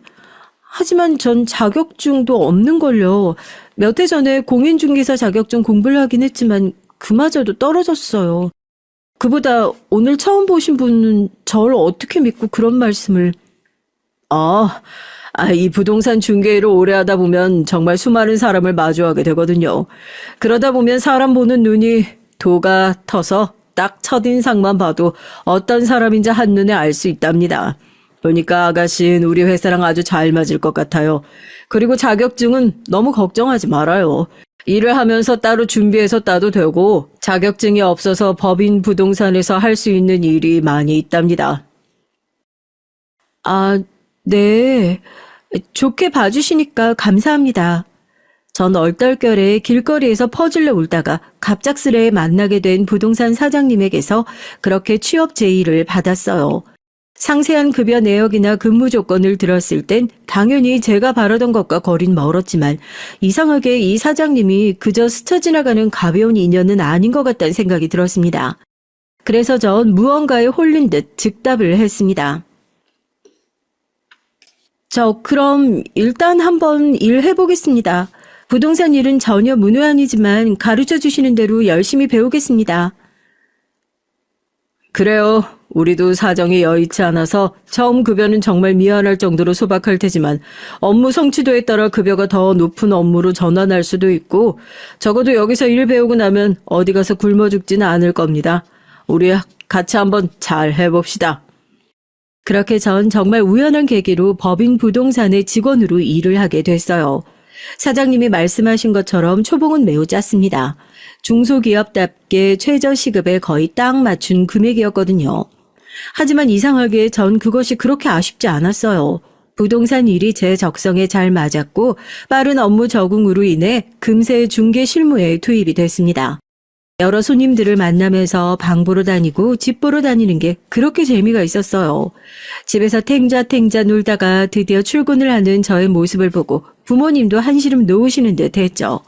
하지만 전 자격증도 없는걸요. 몇 해 전에 공인중개사 자격증 공부를 하긴 했지만 그마저도 떨어졌어요. 그보다 오늘 처음 보신 분은 저를 어떻게 믿고 그런 말씀을... 이 부동산 중개를 오래 하다 보면 정말 수많은 사람을 마주하게 되거든요. 그러다 보면 사람 보는 눈이 도가 터서 딱 첫인상만 봐도 어떤 사람인지 한눈에 알 수 있답니다. 보니까 아가씨는 우리 회사랑 아주 잘 맞을 것 같아요. 그리고 자격증은 너무 걱정하지 말아요. 일을 하면서 따로 준비해서 따도 되고 자격증이 없어서 법인 부동산에서 할 수 있는 일이 많이 있답니다. 네. 좋게 봐주시니까 감사합니다. 전 얼떨결에 길거리에서 퍼질러 울다가 갑작스레 만나게 된 부동산 사장님에게서 그렇게 취업 제의를 받았어요. 상세한 급여 내역이나 근무 조건을 들었을 땐 당연히 제가 바라던 것과 거리는 멀었지만 이상하게 이 사장님이 그저 스쳐 지나가는 가벼운 인연은 아닌 것 같다는 생각이 들었습니다. 그래서 전 무언가에 홀린 듯 즉답을 했습니다. 저 그럼 일단 한번 일해보겠습니다. 부동산 일은 전혀 문외한이지만 가르쳐 주시는 대로 열심히 배우겠습니다. 그래요. 우리도 사정이 여의치 않아서 처음 급여는 정말 미안할 정도로 소박할 테지만 업무 성취도에 따라 급여가 더 높은 업무로 전환할 수도 있고 적어도 여기서 일 배우고 나면 어디 가서 굶어 죽지는 않을 겁니다. 우리 같이 한번 잘 해봅시다. 그렇게 전 정말 우연한 계기로 법인 부동산의 직원으로 일을 하게 됐어요. 사장님이 말씀하신 것처럼 초봉은 매우 작습니다. 중소기업답게 최저시급에 거의 딱 맞춘 금액이었거든요. 하지만 이상하게 전 그것이 그렇게 아쉽지 않았어요. 부동산 일이 제 적성에 잘 맞았고 빠른 업무 적응으로 인해 금세 중개 실무에 투입이 됐습니다. 여러 손님들을 만나면서 방 보러 다니고 집 보러 다니는 게 그렇게 재미가 있었어요. 집에서 탱자탱자 놀다가 드디어 출근을 하는 저의 모습을 보고 부모님도 한시름 놓으시는 듯 했죠.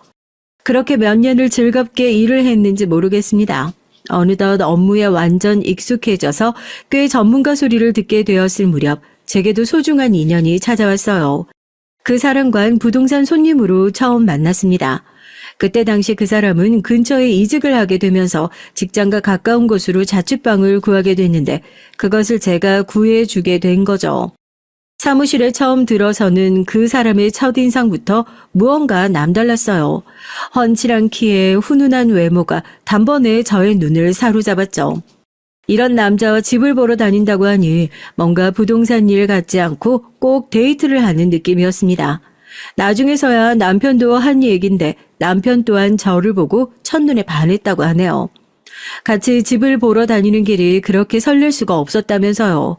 그렇게 몇 년을 즐겁게 일을 했는지 모르겠습니다. 어느덧 업무에 완전 익숙해져서 꽤 전문가 소리를 듣게 되었을 무렵 제게도 소중한 인연이 찾아왔어요. 그 사람과는 부동산 손님으로 처음 만났습니다. 그때 당시 그 사람은 근처에 이직을 하게 되면서 직장과 가까운 곳으로 자취방을 구하게 됐는데 그것을 제가 구해주게 된 거죠. 사무실에 처음 들어서는 그 사람의 첫인상부터 무언가 남달랐어요. 훤칠한 키에 훈훈한 외모가 단번에 저의 눈을 사로잡았죠. 이런 남자와 집을 보러 다닌다고 하니 뭔가 부동산 일 같지 않고 꼭 데이트를 하는 느낌이었습니다. 나중에서야 남편도 한 얘긴데 남편 또한 저를 보고 첫눈에 반했다고 하네요. 같이 집을 보러 다니는 길이 그렇게 설렐 수가 없었다면서요.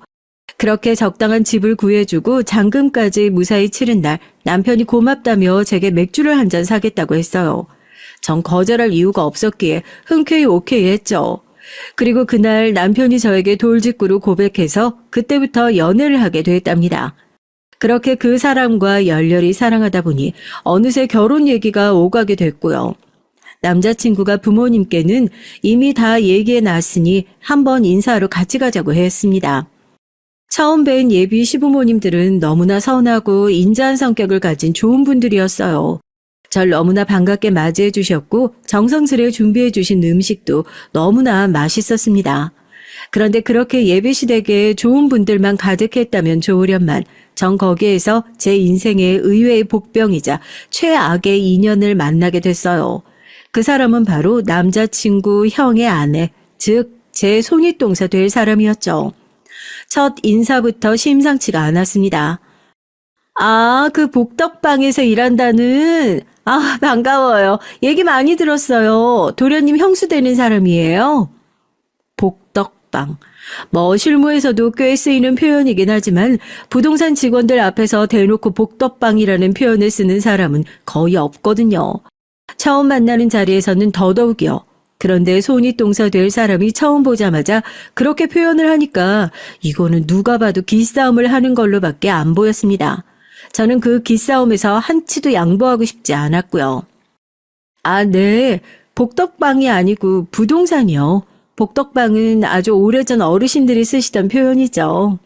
그렇게 적당한 집을 구해주고 잔금까지 무사히 치른 날 남편이 고맙다며 제게 맥주를 한 잔 사겠다고 했어요. 전 거절할 이유가 없었기에 흔쾌히 오케이 했죠. 그리고 그날 남편이 저에게 돌직구로 고백해서 그때부터 연애를 하게 됐답니다. 그렇게 그 사람과 열렬히 사랑하다 보니 어느새 결혼 얘기가 오가게 됐고요. 남자친구가 부모님께는 이미 다 얘기해 놨으니 한번 인사하러 같이 가자고 했습니다. 처음 뵌 예비 시부모님들은 너무나 선하고 인자한 성격을 가진 좋은 분들이었어요. 절 너무나 반갑게 맞이해 주셨고 정성스레 준비해 주신 음식도 너무나 맛있었습니다. 그런데 그렇게 예비시댁에 좋은 분들만 가득했다면 좋으련만 전 거기에서 제 인생의 의외의 복병이자 최악의 인연을 만나게 됐어요. 그 사람은 바로 남자친구 형의 아내, 즉 제 손윗동서 될 사람이었죠. 첫 인사부터 심상치가 않았습니다. 아, 그 복덕방에서 일한다는... 아, 반가워요. 얘기 많이 들었어요. 도련님 형수 되는 사람이에요. 복덕방. 뭐 실무에서도 꽤 쓰이는 표현이긴 하지만 부동산 직원들 앞에서 대놓고 복덕방이라는 표현을 쓰는 사람은 거의 없거든요. 처음 만나는 자리에서는 더더욱이요. 그런데 손윗동서 될 사람이 처음 보자마자 그렇게 표현을 하니까 이거는 누가 봐도 기싸움을 하는 걸로밖에 안 보였습니다. 저는 그 기싸움에서 한치도 양보하고 싶지 않았고요. 아, 네. 복덕방이 아니고 부동산이요. 복덕방은 아주 오래전 어르신들이 쓰시던 표현이죠.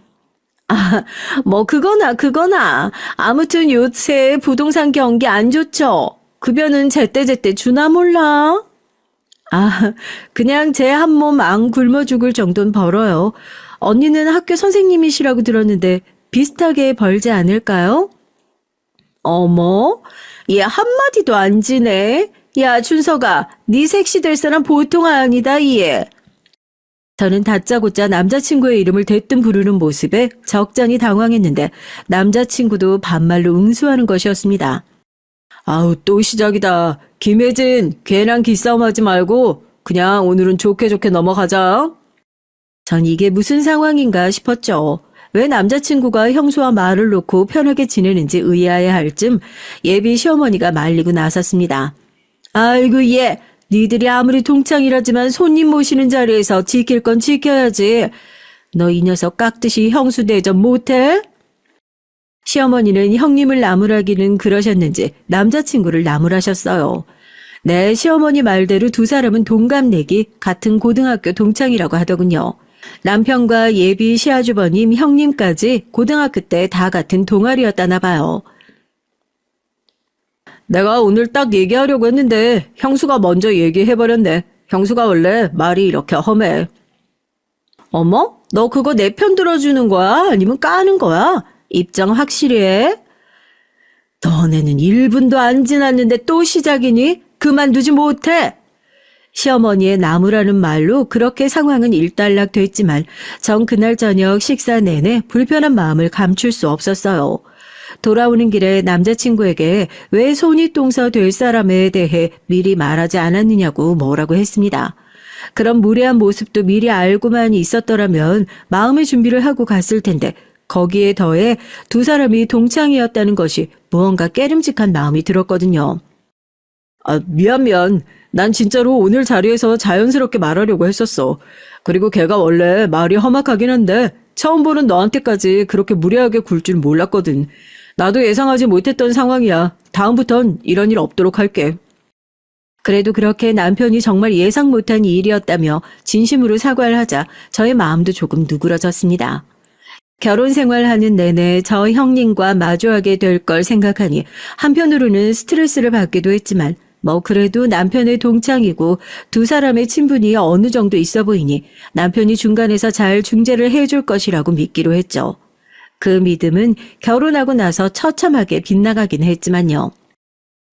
아, 뭐 그거나. 아무튼 요새 부동산 경기 안 좋죠. 급여는 제때제때 주나 몰라? 아, 그냥 제 한 몸 안 굶어 죽을 정도는 벌어요. 언니는 학교 선생님이시라고 들었는데 비슷하게 벌지 않을까요? 어머, 얘 한마디도 안 지네. 야, 준석아, 네 섹시 될 사람 보통 아니다, 얘. 저는 다짜고짜 남자친구의 이름을 대뜸 부르는 모습에 적잖이 당황했는데 남자친구도 반말로 응수하는 것이었습니다. 아우, 또 시작이다. 김혜진, 걔랑 기싸움하지 말고 그냥 오늘은 좋게 넘어가자. 전 이게 무슨 상황인가 싶었죠. 왜 남자친구가 형수와 말을 놓고 편하게 지내는지 의아해 할 쯤 예비 시어머니가 말리고 나섰습니다. 아이고 얘, 니들이 아무리 동창이라지만 손님 모시는 자리에서 지킬 건 지켜야지. 너 이 녀석 깍듯이 형수 대접 못해? 시어머니는 형님을 나무라기는 그러셨는지 남자친구를 나무라셨어요. 네, 시어머니 말대로 두 사람은 동갑내기 같은 고등학교 동창이라고 하더군요. 남편과 예비 시아주버님, 형님까지 고등학교 때 다 같은 동아리였다나 봐요. 내가 오늘 딱 얘기하려고 했는데 형수가 먼저 얘기해버렸네. 형수가 원래 말이 이렇게 험해. 어머? 너 그거 내 편 들어주는 거야? 아니면 까는 거야? 입장 확실히 해? 너네는 1분도 안 지났는데 또 시작이니? 그만두지 못해! 시어머니의 나무라는 말로 그렇게 상황은 일단락 됐지만 전 그날 저녁 식사 내내 불편한 마음을 감출 수 없었어요. 돌아오는 길에 남자친구에게 왜 손윗동서 될 사람에 대해 미리 말하지 않았느냐고 뭐라고 했습니다. 그런 무례한 모습도 미리 알고만 있었더라면 마음의 준비를 하고 갔을 텐데 거기에 더해 두 사람이 동창이었다는 것이 무언가 깨름직한 마음이 들었거든요. 미안. 난 진짜로 오늘 자리에서 자연스럽게 말하려고 했었어. 그리고 걔가 원래 말이 험악하긴 한데 처음 보는 너한테까지 그렇게 무례하게 굴 줄 몰랐거든. 나도 예상하지 못했던 상황이야. 다음부턴 이런 일 없도록 할게. 그래도 그렇게 남편이 정말 예상 못한 일이었다며 진심으로 사과를 하자 저의 마음도 조금 누그러졌습니다. 결혼 생활하는 내내 저 형님과 마주하게 될 걸 생각하니 한편으로는 스트레스를 받기도 했지만 뭐 그래도 남편의 동창이고 두 사람의 친분이 어느 정도 있어 보이니 남편이 중간에서 잘 중재를 해줄 것이라고 믿기로 했죠. 그 믿음은 결혼하고 나서 처참하게 빗나가긴 했지만요.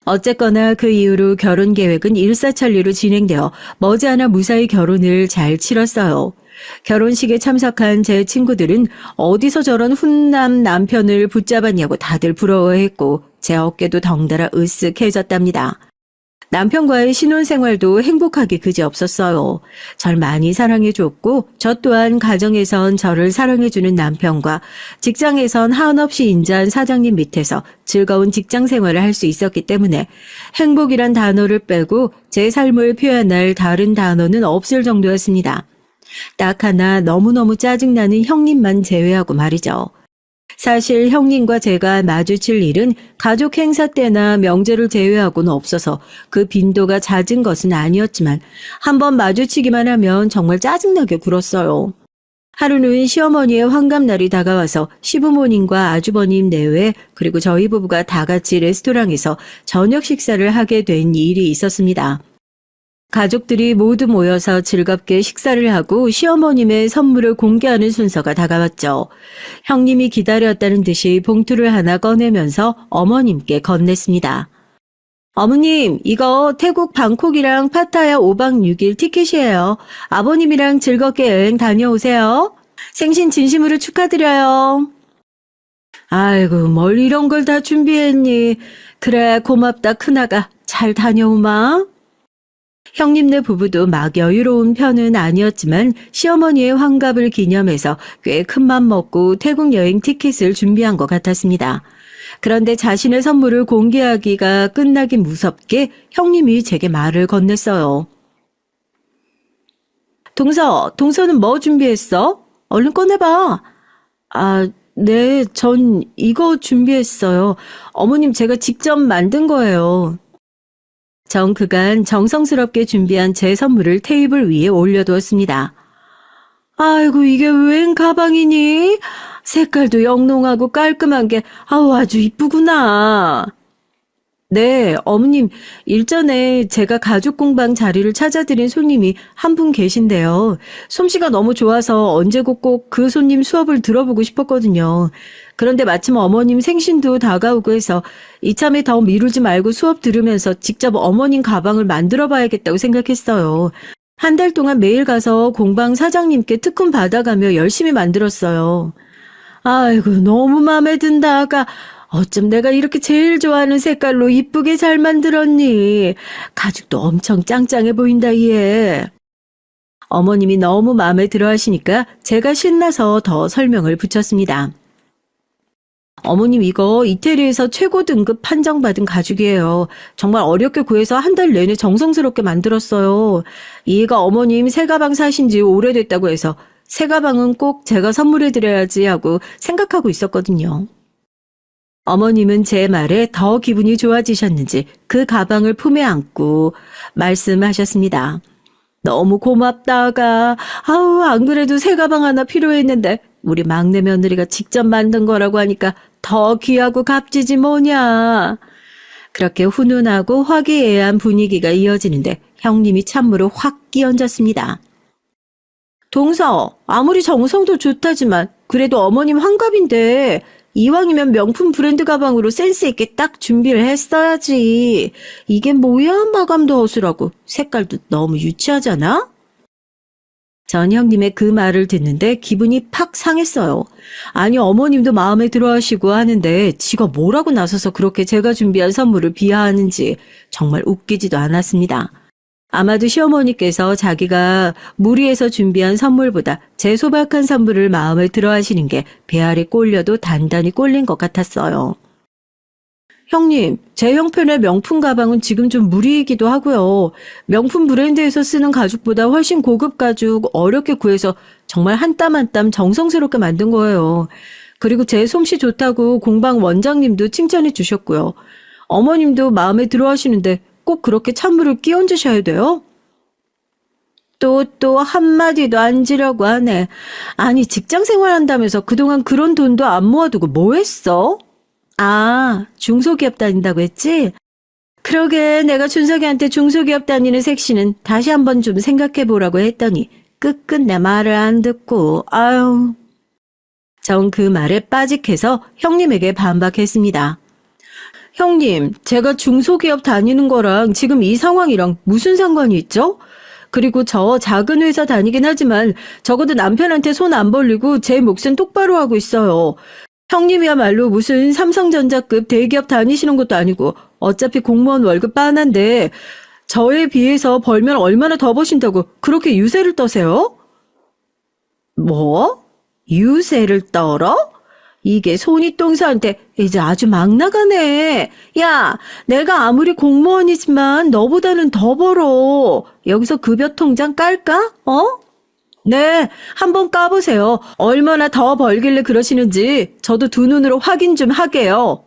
어쨌거나 그 이후로 결혼 계획은 일사천리로 진행되어 머지않아 무사히 결혼을 잘 치렀어요. 결혼식에 참석한 제 친구들은 어디서 저런 훈남 남편을 붙잡았냐고 다들 부러워했고 제 어깨도 덩달아 으쓱해졌답니다. 남편과의 신혼생활도 행복하기 그지없었어요. 절 많이 사랑해줬고 저 또한 가정에선 저를 사랑해주는 남편과 직장에선 한없이 인자한 사장님 밑에서 즐거운 직장 생활을 할 수 있었기 때문에 행복이란 단어를 빼고 제 삶을 표현할 다른 단어는 없을 정도였습니다. 딱 하나 너무너무 짜증나는 형님만 제외하고 말이죠. 사실 형님과 제가 마주칠 일은 가족 행사 때나 명절을 제외하고는 없어서 그 빈도가 잦은 것은 아니었지만 한번 마주치기만 하면 정말 짜증나게 굴었어요. 하루는 시어머니의 환갑날이 다가와서 시부모님과 아주버님 내외 그리고 저희 부부가 다 같이 레스토랑에서 저녁 식사를 하게 된 일이 있었습니다. 가족들이 모두 모여서 즐겁게 식사를 하고 시어머님의 선물을 공개하는 순서가 다가왔죠. 형님이 기다렸다는 듯이 봉투를 하나 꺼내면서 어머님께 건넸습니다. 어머님, 이거 태국 방콕이랑 파타야 5박 6일 티켓이에요. 아버님이랑 즐겁게 여행 다녀오세요. 생신 진심으로 축하드려요. 아이고, 뭘 이런 걸 다 준비했니. 그래, 고맙다 큰아가. 잘 다녀오마. 형님네 부부도 막 여유로운 편은 아니었지만 시어머니의 환갑을 기념해서 꽤 큰맘 먹고 태국 여행 티켓을 준비한 것 같았습니다. 그런데 자신의 선물을 공개하기가 끝나기 무섭게 형님이 제게 말을 건넸어요. 동서는 뭐 준비했어? 얼른 꺼내봐. 네, 전 이거 준비했어요. 어머님 제가 직접 만든 거예요. 전 그간 정성스럽게 준비한 제 선물을 테이블 위에 올려두었습니다. 아이고, 이게 웬 가방이니? 색깔도 영롱하고 깔끔한 게 아주 이쁘구나. 네, 어머님, 일전에 제가 가죽 공방 자리를 찾아드린 손님이 한 분 계신데요. 솜씨가 너무 좋아서 언제고 꼭 그 손님 수업을 들어보고 싶었거든요. 그런데 마침 어머님 생신도 다가오고 해서 이참에 더 미루지 말고 수업 들으면서 직접 어머님 가방을 만들어 봐야겠다고 생각했어요. 한 달 동안 매일 가서 공방 사장님께 특훈 받아가며 열심히 만들었어요. 아이고, 너무 마음에 든다, 아가. 어쩜 내가 이렇게 제일 좋아하는 색깔로 이쁘게 잘 만들었니? 가죽도 엄청 짱짱해 보인다, 얘. 어머님이 너무 마음에 들어 하시니까 제가 신나서 더 설명을 붙였습니다. 어머님 이거 이태리에서 최고 등급 판정받은 가죽이에요. 정말 어렵게 구해서 한 달 내내 정성스럽게 만들었어요. 얘가 어머님 새 가방 사신 지 오래됐다고 해서 새 가방은 꼭 제가 선물해드려야지 하고 생각하고 있었거든요. 어머님은 제 말에 더 기분이 좋아지셨는지 그 가방을 품에 안고 말씀하셨습니다. 너무 고맙다가 안 그래도 새 가방 하나 필요했는데 우리 막내 며느리가 직접 만든 거라고 하니까 더 귀하고 값지지 뭐냐. 그렇게 훈훈하고 화기애애한 분위기가 이어지는데 형님이 찬물을 확 끼얹었습니다. 동서, 아무리 정성도 좋다지만 그래도 어머님 환갑인데 이왕이면 명품 브랜드 가방으로 센스 있게 딱 준비를 했어야지. 이게 뭐야, 마감도 허술하고 색깔도 너무 유치하잖아? 전 형님의 그 말을 듣는데 기분이 팍 상했어요. 아니 어머님도 마음에 들어하시고 하는데 지가 뭐라고 나서서 그렇게 제가 준비한 선물을 비하하는지 정말 웃기지도 않았습니다. 아마도 시어머니께서 자기가 무리해서 준비한 선물보다 제 소박한 선물을 마음에 들어하시는 게 배알이 꼴려도 단단히 꼴린 것 같았어요. 형님, 제 형편의 명품 가방은 지금 좀 무리이기도 하고요. 명품 브랜드에서 쓰는 가죽보다 훨씬 고급 가죽 어렵게 구해서 정말 한 땀 한 땀 정성스럽게 만든 거예요. 그리고 제 솜씨 좋다고 공방 원장님도 칭찬해 주셨고요. 어머님도 마음에 들어 하시는데 꼭 그렇게 찬물을 끼얹으셔야 돼요? 또 한마디도 안 지려고 하네. 아니, 직장 생활한다면서 그동안 그런 돈도 안 모아두고 뭐 했어? 아, 중소기업 다닌다고 했지? 그러게 내가 준석이한테 중소기업 다니는 색시는 다시 한번 좀 생각해보라고 했더니 끝끝내 말을 안 듣고 아유. 전 그 말에 빠직해서 형님에게 반박했습니다. 형님, 제가 중소기업 다니는 거랑 지금 이 상황이랑 무슨 상관이 있죠? 그리고 저 작은 회사 다니긴 하지만 적어도 남편한테 손 안 벌리고 제 몫은 똑바로 하고 있어요. 형님이야말로 무슨 삼성전자급 대기업 다니시는 것도 아니고 어차피 공무원 월급 빤한데 저에 비해서 벌면 얼마나 더 버신다고 그렇게 유세를 떠세요? 뭐? 유세를 떨어? 이게 손윗동서한테 이제 아주 막 나가네. 야, 내가 아무리 공무원이지만 너보다는 더 벌어. 여기서 급여 통장 깔까? 네, 한번 까보세요. 얼마나 더 벌길래 그러시는지 저도 두 눈으로 확인 좀 하게요.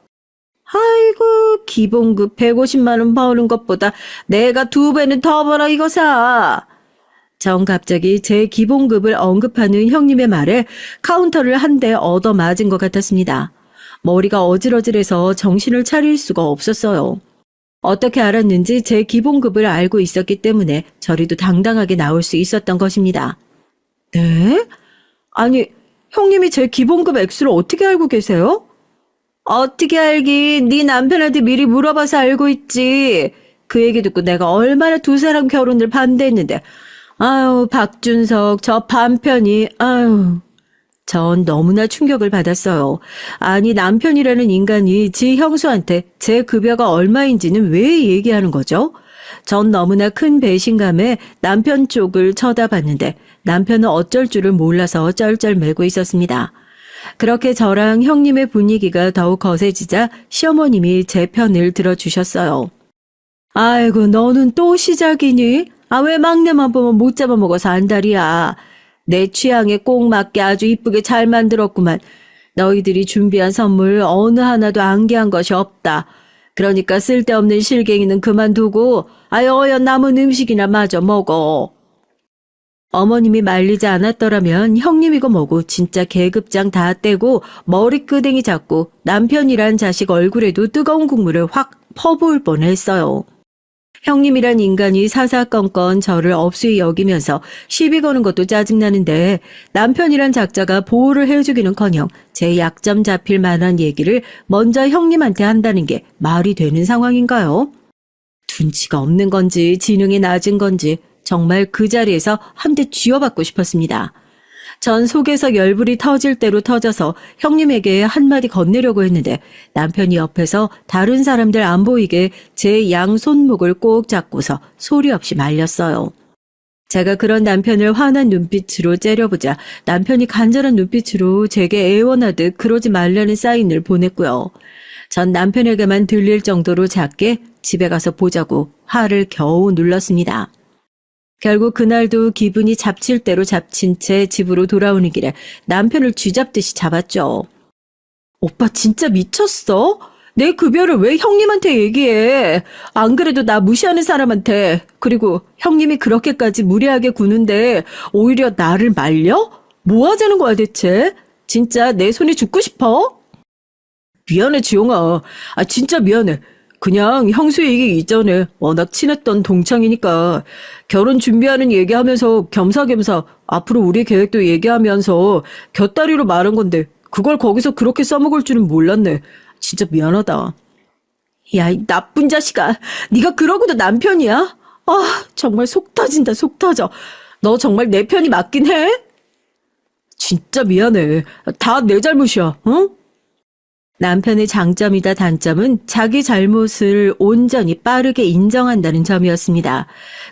아이고, 기본급 150만 원 버는 것보다 내가 2배는 더 벌어 이거사. 전 갑자기 제 기본급을 언급하는 형님의 말에 카운터를 한 대 얻어맞은 것 같았습니다. 머리가 어질어질해서 정신을 차릴 수가 없었어요. 어떻게 알았는지 제 기본급을 알고 있었기 때문에 저리도 당당하게 나올 수 있었던 것입니다. 네? 아니, 형님이 제 기본급 액수를 어떻게 알고 계세요? 어떻게 알긴 네 남편한테 미리 물어봐서 알고 있지. 그 얘기 듣고 내가 얼마나 두 사람 결혼을 반대했는데 아유, 박준석, 저 반편이, 아유. 전 너무나 충격을 받았어요. 아니, 남편이라는 인간이 지 형수한테 제 급여가 얼마인지는 왜 얘기하는 거죠? 전 너무나 큰 배신감에 남편 쪽을 쳐다봤는데 남편은 어쩔 줄을 몰라서 쩔쩔매고 있었습니다. 그렇게 저랑 형님의 분위기가 더욱 거세지자 시어머님이 제 편을 들어주셨어요. 아이고, 너는 또 시작이니? 아, 왜 막내만 보면 못 잡아먹어서 안달이야. 내 취향에 꼭 맞게 아주 이쁘게 잘 만들었구만. 너희들이 준비한 선물 어느 하나도 안개한 것이 없다. 그러니까 쓸데없는 실갱이는 그만두고 어연 남은 음식이나 마저 먹어. 어머님이 말리지 않았더라면 형님이고 뭐고 진짜 계급장 다 떼고 머리끄댕이 잡고 남편이란 자식 얼굴에도 뜨거운 국물을 확 퍼부을 뻔했어요. 형님이란 인간이 사사건건 저를 업수히 여기면서 시비 거는 것도 짜증나는데 남편이란 작자가 보호를 해주기는커녕 제 약점 잡힐 만한 얘기를 먼저 형님한테 한다는 게 말이 되는 상황인가요? 둔치가 없는 건지 지능이 낮은 건지 정말 그 자리에서 한 대 쥐어받고 싶었습니다. 전 속에서 열불이 터질 대로 터져서 형님에게 한마디 건네려고 했는데 남편이 옆에서 다른 사람들 안 보이게 제 양손목을 꼭 잡고서 소리 없이 말렸어요. 제가 그런 남편을 화난 눈빛으로 째려보자 남편이 간절한 눈빛으로 제게 애원하듯 그러지 말라는 사인을 보냈고요. 전 남편에게만 들릴 정도로 작게 집에 가서 보자고 화를 겨우 눌렀습니다. 결국 그날도 기분이 잡칠 대로 잡친 채 집으로 돌아오는 길에 남편을 쥐잡듯이 잡았죠. 오빠 진짜 미쳤어? 내 급여를 왜 형님한테 얘기해? 안 그래도 나 무시하는 사람한테. 그리고 형님이 그렇게까지 무례하게 구는데 오히려 나를 말려? 뭐 하자는 거야 대체? 진짜 내 손에 죽고 싶어? 미안해 지용아. 진짜 미안해. 그냥 형수 얘기 이전에 워낙 친했던 동창이니까 결혼 준비하는 얘기하면서 겸사겸사 앞으로 우리 계획도 얘기하면서 곁다리로 말한 건데 그걸 거기서 그렇게 써먹을 줄은 몰랐네. 진짜 미안하다. 야, 이 나쁜 자식아. 네가 그러고도 남편이야? 정말 속 터진다, 속 터져. 너 정말 내 편이 맞긴 해? 진짜 미안해. 다 내 잘못이야, 응? 남편의 장점이다 단점은 자기 잘못을 온전히 빠르게 인정한다는 점이었습니다.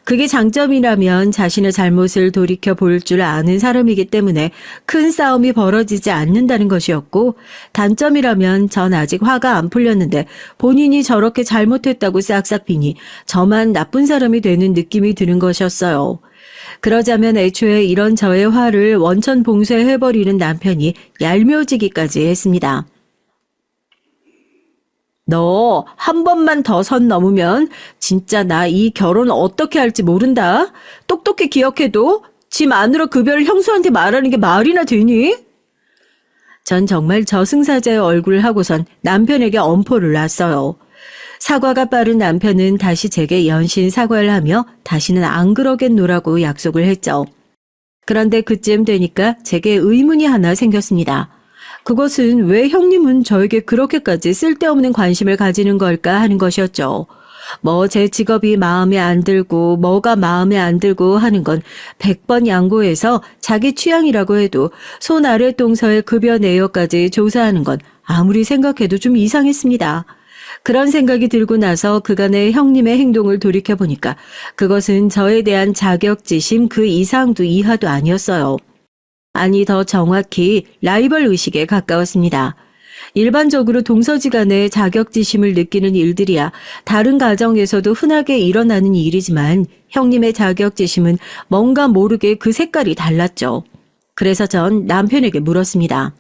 그게 장점이라면 자신의 잘못을 돌이켜 볼 줄 아는 사람이기 때문에 큰 싸움이 벌어지지 않는다는 것이었고, 단점이라면 전 아직 화가 안 풀렸는데 본인이 저렇게 잘못했다고 싹싹 비니 저만 나쁜 사람이 되는 느낌이 드는 것이었어요. 그러자면 애초에 이런 저의 화를 원천 봉쇄해버리는 남편이 얄미워지기까지 했습니다. 너 한 번만 더 선 넘으면 진짜 나 이 결혼 어떻게 할지 모른다. 똑똑히 기억해도 지 마누라 급여를 형수한테 말하는 게 말이나 되니? 전 정말 저승사자의 얼굴을 하고선 남편에게 엄포를 놨어요. 사과가 빠른 남편은 다시 제게 연신 사과를 하며 다시는 안 그러겠노라고 약속을 했죠. 그런데 그쯤 되니까 제게 의문이 하나 생겼습니다. 그것은 왜 형님은 저에게 그렇게까지 쓸데없는 관심을 가지는 걸까 하는 것이었죠. 뭐 제 직업이 마음에 안 들고 뭐가 마음에 안 들고 하는 건 100번 양보해서 자기 취향이라고 해도 손 아래 동서의 급여 내역까지 조사하는 건 아무리 생각해도 좀 이상했습니다. 그런 생각이 들고 나서 그간의 형님의 행동을 돌이켜보니까 그것은 저에 대한 자격지심 그 이상도 이하도 아니었어요. 아니 더 정확히 라이벌 의식에 가까웠습니다. 일반적으로 동서지간의 자격지심을 느끼는 일들이야 다른 가정에서도 흔하게 일어나는 일이지만 형님의 자격지심은 뭔가 모르게 그 색깔이 달랐죠. 그래서 전 남편에게 물었습니다.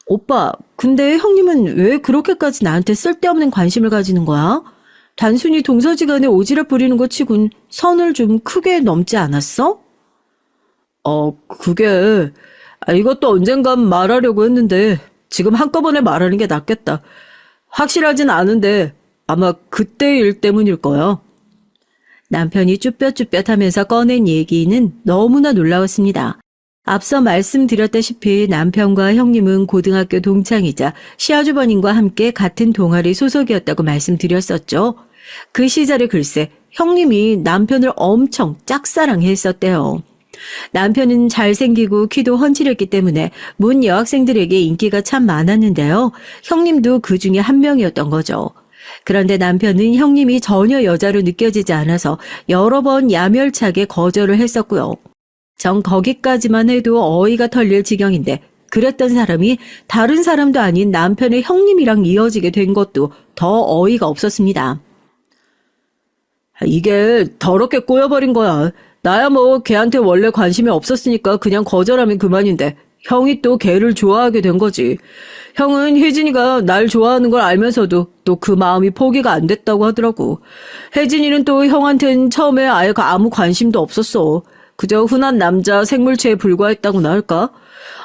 오빠, 근데 형님은 왜 그렇게까지 나한테 쓸데없는 관심을 가지는 거야? 단순히 동서지간에 오지랖 부리는 것 치곤 선을 좀 크게 넘지 않았어? 그게 이것도 언젠간 말하려고 했는데 지금 한꺼번에 말하는 게 낫겠다. 확실하진 않은데 아마 그때 일 때문일 거야. 남편이 쭈뼛쭈뼛하면서 꺼낸 얘기는 너무나 놀라웠습니다. 앞서 말씀드렸다시피 남편과 형님은 고등학교 동창이자 시아주버님과 함께 같은 동아리 소속이었다고 말씀드렸었죠. 그 시절에 글쎄 형님이 남편을 엄청 짝사랑했었대요. 남편은 잘생기고 키도 훤칠했기 때문에 문 여학생들에게 인기가 참 많았는데요. 형님도 그 중에 한 명이었던 거죠. 그런데 남편은 형님이 전혀 여자로 느껴지지 않아서 여러 번 야멸차게 거절을 했었고요. 정 거기까지만 해도 어이가 털릴 지경인데 그랬던 사람이 다른 사람도 아닌 남편의 형님이랑 이어지게 된 것도 더 어이가 없었습니다. 이게 더럽게 꼬여버린 거야. 나야 뭐 걔한테 원래 관심이 없었으니까 그냥 거절하면 그만인데 형이 또 걔를 좋아하게 된 거지. 형은 혜진이가 날 좋아하는 걸 알면서도 또 그 마음이 포기가 안 됐다고 하더라고. 혜진이는 또 형한텐 처음에 아예 아무 관심도 없었어. 그저 흔한 남자 생물체에 불과했다고나 할까?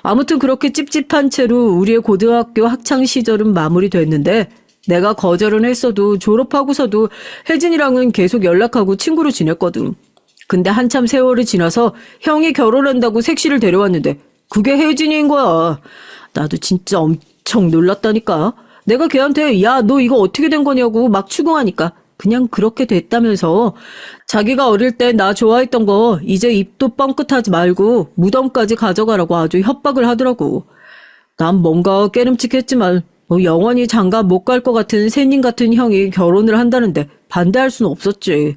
아무튼 그렇게 찝찝한 채로 우리의 고등학교 학창 시절은 마무리됐는데 내가 거절은 했어도 졸업하고서도 혜진이랑은 계속 연락하고 친구로 지냈거든. 근데 한참 세월이 지나서 형이 결혼한다고 색시를 데려왔는데 그게 혜진이인 거야. 나도 진짜 엄청 놀랐다니까. 내가 걔한테 야, 너 이거 어떻게 된 거냐고 막 추궁하니까 그냥 그렇게 됐다면서 자기가 어릴 때 나 좋아했던 거 이제 입도 뻥끗하지 말고 무덤까지 가져가라고 아주 협박을 하더라고. 난 뭔가 깨름칙했지만 뭐 영원히 장가 못 갈 것 같은 새님 같은 형이 결혼을 한다는데 반대할 수는 없었지.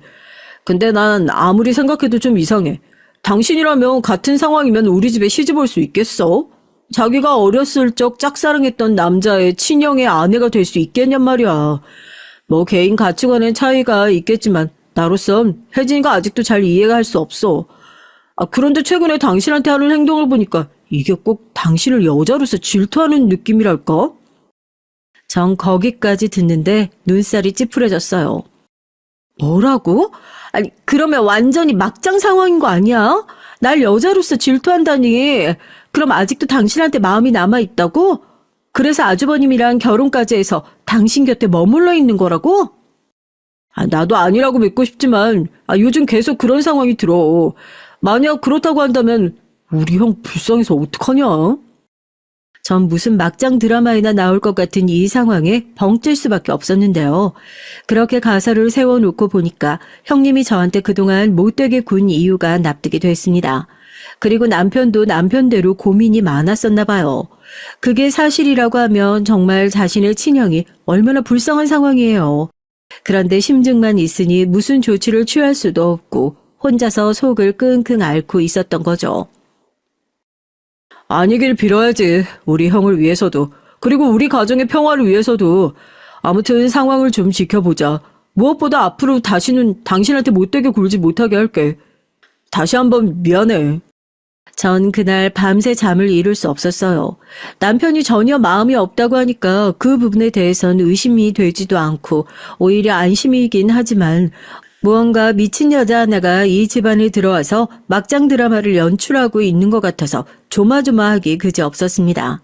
근데 난 아무리 생각해도 좀 이상해. 당신이라면 같은 상황이면 우리 집에 시집 올 수 있겠어? 자기가 어렸을 적 짝사랑했던 남자의 친형의 아내가 될 수 있겠냔 말이야. 뭐 개인 가치관의 차이가 있겠지만 나로선 혜진이가 아직도 잘 이해가 할 수 없어. 그런데 최근에 당신한테 하는 행동을 보니까 이게 꼭 당신을 여자로서 질투하는 느낌이랄까? 전 거기까지 듣는데 눈살이 찌푸려졌어요. 뭐라고? 아니 그러면 완전히 막장 상황인 거 아니야? 날 여자로서 질투한다니. 그럼 아직도 당신한테 마음이 남아있다고? 그래서 아주버님이랑 결혼까지 해서 당신 곁에 머물러 있는 거라고? 나도 아니라고 믿고 싶지만 요즘 계속 그런 상황이 들어. 만약 그렇다고 한다면 우리 형 불쌍해서 어떡하냐? 전 무슨 막장 드라마에나 나올 것 같은 이 상황에 벙찔 수밖에 없었는데요. 그렇게 가설을 세워놓고 보니까 형님이 저한테 그동안 못되게 군 이유가 납득이 됐습니다. 그리고 남편도 남편대로 고민이 많았었나 봐요. 그게 사실이라고 하면 정말 자신의 친형이 얼마나 불쌍한 상황이에요. 그런데 심증만 있으니 무슨 조치를 취할 수도 없고 혼자서 속을 끙끙 앓고 있었던 거죠. 아니길 빌어야지. 우리 형을 위해서도. 그리고 우리 가정의 평화를 위해서도. 아무튼 상황을 좀 지켜보자. 무엇보다 앞으로 다시는 당신한테 못되게 굴지 못하게 할게. 다시 한번 미안해. 전 그날 밤새 잠을 이룰 수 없었어요. 남편이 전혀 마음이 없다고 하니까 그 부분에 대해선 의심이 되지도 않고 오히려 안심이긴 하지만 무언가 미친 여자 하나가 이 집안에 들어와서 막장 드라마를 연출하고 있는 것 같아서 조마조마하기 그지없었습니다.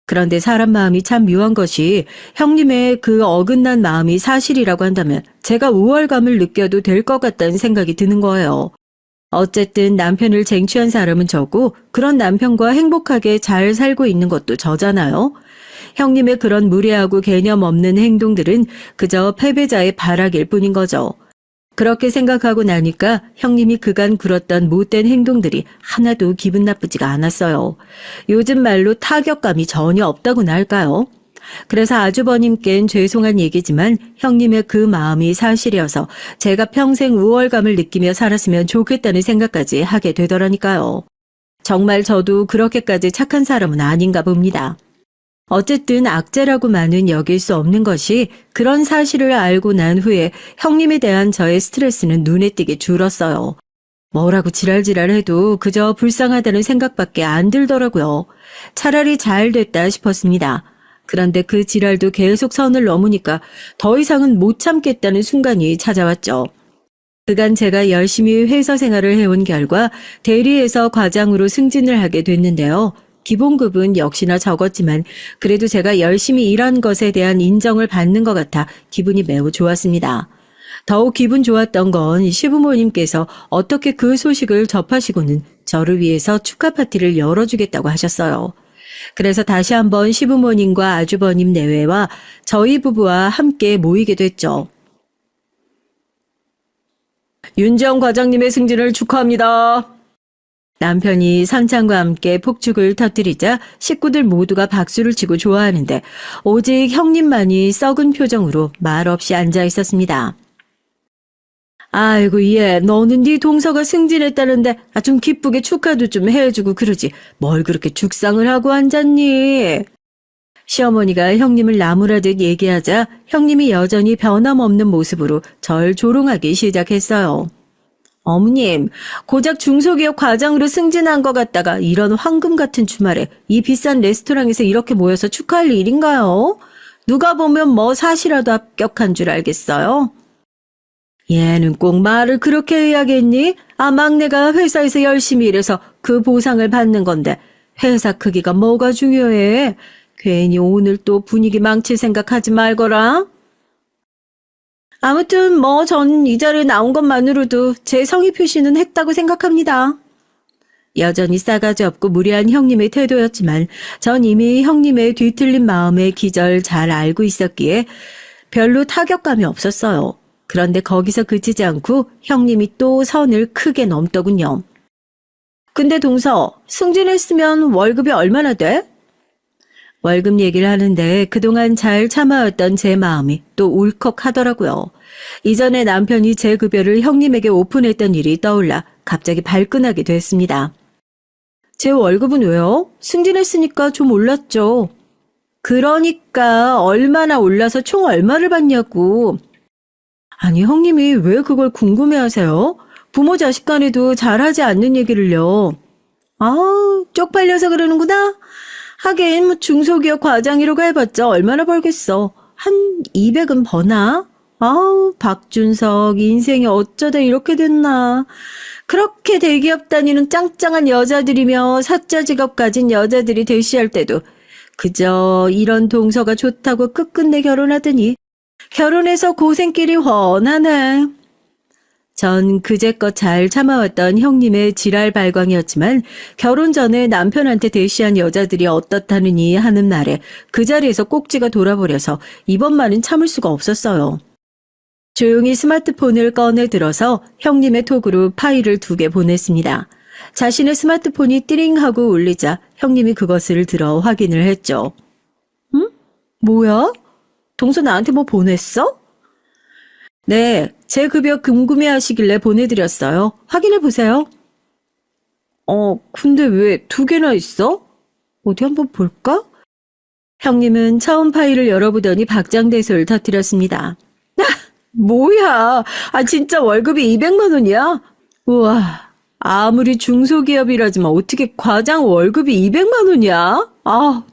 그런데 사람 마음이 참 묘한 것이 형님의 그 어긋난 마음이 사실이라고 한다면 제가 우월감을 느껴도 될 것 같다는 생각이 드는 거예요. 어쨌든 남편을 쟁취한 사람은 저고 그런 남편과 행복하게 잘 살고 있는 것도 저잖아요. 형님의 그런 무례하고 개념 없는 행동들은 그저 패배자의 발악일 뿐인 거죠. 그렇게 생각하고 나니까 형님이 그간 굴었던 못된 행동들이 하나도 기분 나쁘지가 않았어요. 요즘 말로 타격감이 전혀 없다고나 할까요? 그래서 아주버님께는 죄송한 얘기지만 형님의 그 마음이 사실이어서 제가 평생 우월감을 느끼며 살았으면 좋겠다는 생각까지 하게 되더라니까요. 정말 저도 그렇게까지 착한 사람은 아닌가 봅니다. 어쨌든 악재라고만은 여길 수 없는 것이 그런 사실을 알고 난 후에 형님에 대한 저의 스트레스는 눈에 띄게 줄었어요. 뭐라고 지랄지랄해도 그저 불쌍하다는 생각밖에 안 들더라고요. 차라리 잘 됐다 싶었습니다. 그런데 그 지랄도 계속 선을 넘으니까 더 이상은 못 참겠다는 순간이 찾아왔죠. 그간 제가 열심히 회사 생활을 해온 결과 대리에서 과장으로 승진을 하게 됐는데요. 기본급은 역시나 적었지만 그래도 제가 열심히 일한 것에 대한 인정을 받는 것 같아 기분이 매우 좋았습니다. 더욱 기분 좋았던 건 시부모님께서 어떻게 그 소식을 접하시고는 저를 위해서 축하 파티를 열어주겠다고 하셨어요. 그래서 다시 한번 시부모님과 아주버님 내외와 저희 부부와 함께 모이게 됐죠. 윤지영 과장님의 승진을 축하합니다. 남편이 선창과 함께 폭죽을 터뜨리자 식구들 모두가 박수를 치고 좋아하는데 오직 형님만이 썩은 표정으로 말없이 앉아 있었습니다. 아이고 얘 너는 네 동서가 승진했다는데 좀 기쁘게 축하도 좀 해주고 그러지 뭘 그렇게 죽상을 하고 앉았니? 시어머니가 형님을 나무라듯 얘기하자 형님이 여전히 변함없는 모습으로 절 조롱하기 시작했어요. 어머님, 고작 중소기업 과장으로 승진한 것 같다가 이런 황금 같은 주말에 이 비싼 레스토랑에서 이렇게 모여서 축하할 일인가요? 누가 보면 뭐 사시라도 합격한 줄 알겠어요? 얘는 꼭 말을 그렇게 해야겠니? 막내가 회사에서 열심히 일해서 그 보상을 받는 건데 회사 크기가 뭐가 중요해? 괜히 오늘 또 분위기 망칠 생각하지 말거라. 아무튼 뭐 전 이 자리에 나온 것만으로도 제 성의 표시는 했다고 생각합니다. 여전히 싸가지 없고 무례한 형님의 태도였지만 전 이미 형님의 뒤틀린 마음의 기절 잘 알고 있었기에 별로 타격감이 없었어요. 그런데 거기서 그치지 않고 형님이 또 선을 크게 넘더군요. 근데 동서, 승진했으면 월급이 얼마나 돼? 월급 얘기를 하는데 그동안 잘 참아왔던 제 마음이 또 울컥하더라고요. 이전에 남편이 제 급여를 형님에게 오픈했던 일이 떠올라 갑자기 발끈하게 됐습니다. 제 월급은 왜요? 승진했으니까 좀 올랐죠. 그러니까 얼마나 올라서 총 얼마를 받냐고. 아니 형님이 왜 그걸 궁금해하세요? 부모 자식 간에도 잘하지 않는 얘기를요. 쪽팔려서 그러는구나. 하긴 뭐 중소기업 과장이라고 해봤자 얼마나 벌겠어. 한 200은 버나? 박준석 인생이 어쩌다 이렇게 됐나. 그렇게 대기업 다니는 짱짱한 여자들이며 사짜 직업 가진 여자들이 대시할 때도 그저 이런 동서가 좋다고 끝끝내 결혼하더니 결혼해서 고생길이 훤하네. 전 그제껏 잘 참아왔던 형님의 지랄 발광이었지만 결혼 전에 남편한테 대시한 여자들이 어떻다느니 하는 말에 그 자리에서 꼭지가 돌아버려서 이번만은 참을 수가 없었어요. 조용히 스마트폰을 꺼내 들어서 형님의 톡으로 파일을 2개 보냈습니다. 자신의 스마트폰이 띠링하고 울리자 형님이 그것을 들어 확인을 했죠. 응? 뭐야? 동서 나한테 뭐 보냈어? 네, 제 급여 궁금해하시길래 보내드렸어요. 확인해 보세요. 근데 왜 2개나 있어? 어디 한번 볼까? 형님은 처음 파일을 열어보더니 박장대소를 터뜨렸습니다. 뭐야? 진짜 월급이 200만 원이야? 우와, 아무리 중소기업이라지만 어떻게 과장 월급이 200만 원이야?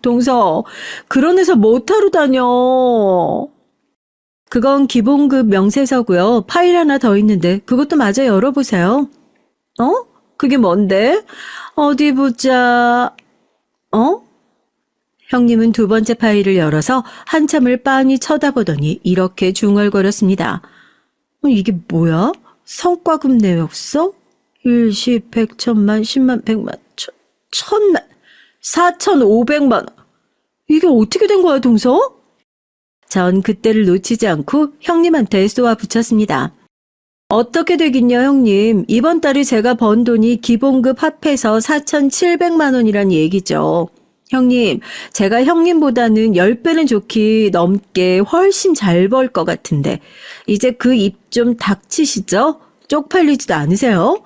동서, 그런 회사 못하러 다녀. 그건 기본급 명세서고요. 파일 하나 더 있는데 그것도 마저 열어보세요. 그게 뭔데? 어디 보자. 형님은 2번째 파일을 열어서 한참을 빤히 쳐다보더니 이렇게 중얼거렸습니다. 이게 뭐야? 성과급 내역서? 1, 10, 100, 1000만, 10만, 100만, 1000만, 4500만 원. 이게 어떻게 된 거야, 동서? 전 그때를 놓치지 않고 형님한테 쏘아붙였습니다. 어떻게 되긴요, 형님. 이번 달에 제가 번 돈이 기본급 합해서 4,700만 원이란 얘기죠. 형님, 제가 형님보다는 10배는 좋기 넘게 훨씬 잘 벌 것 같은데 이제 그 입 좀 닥치시죠? 쪽팔리지도 않으세요?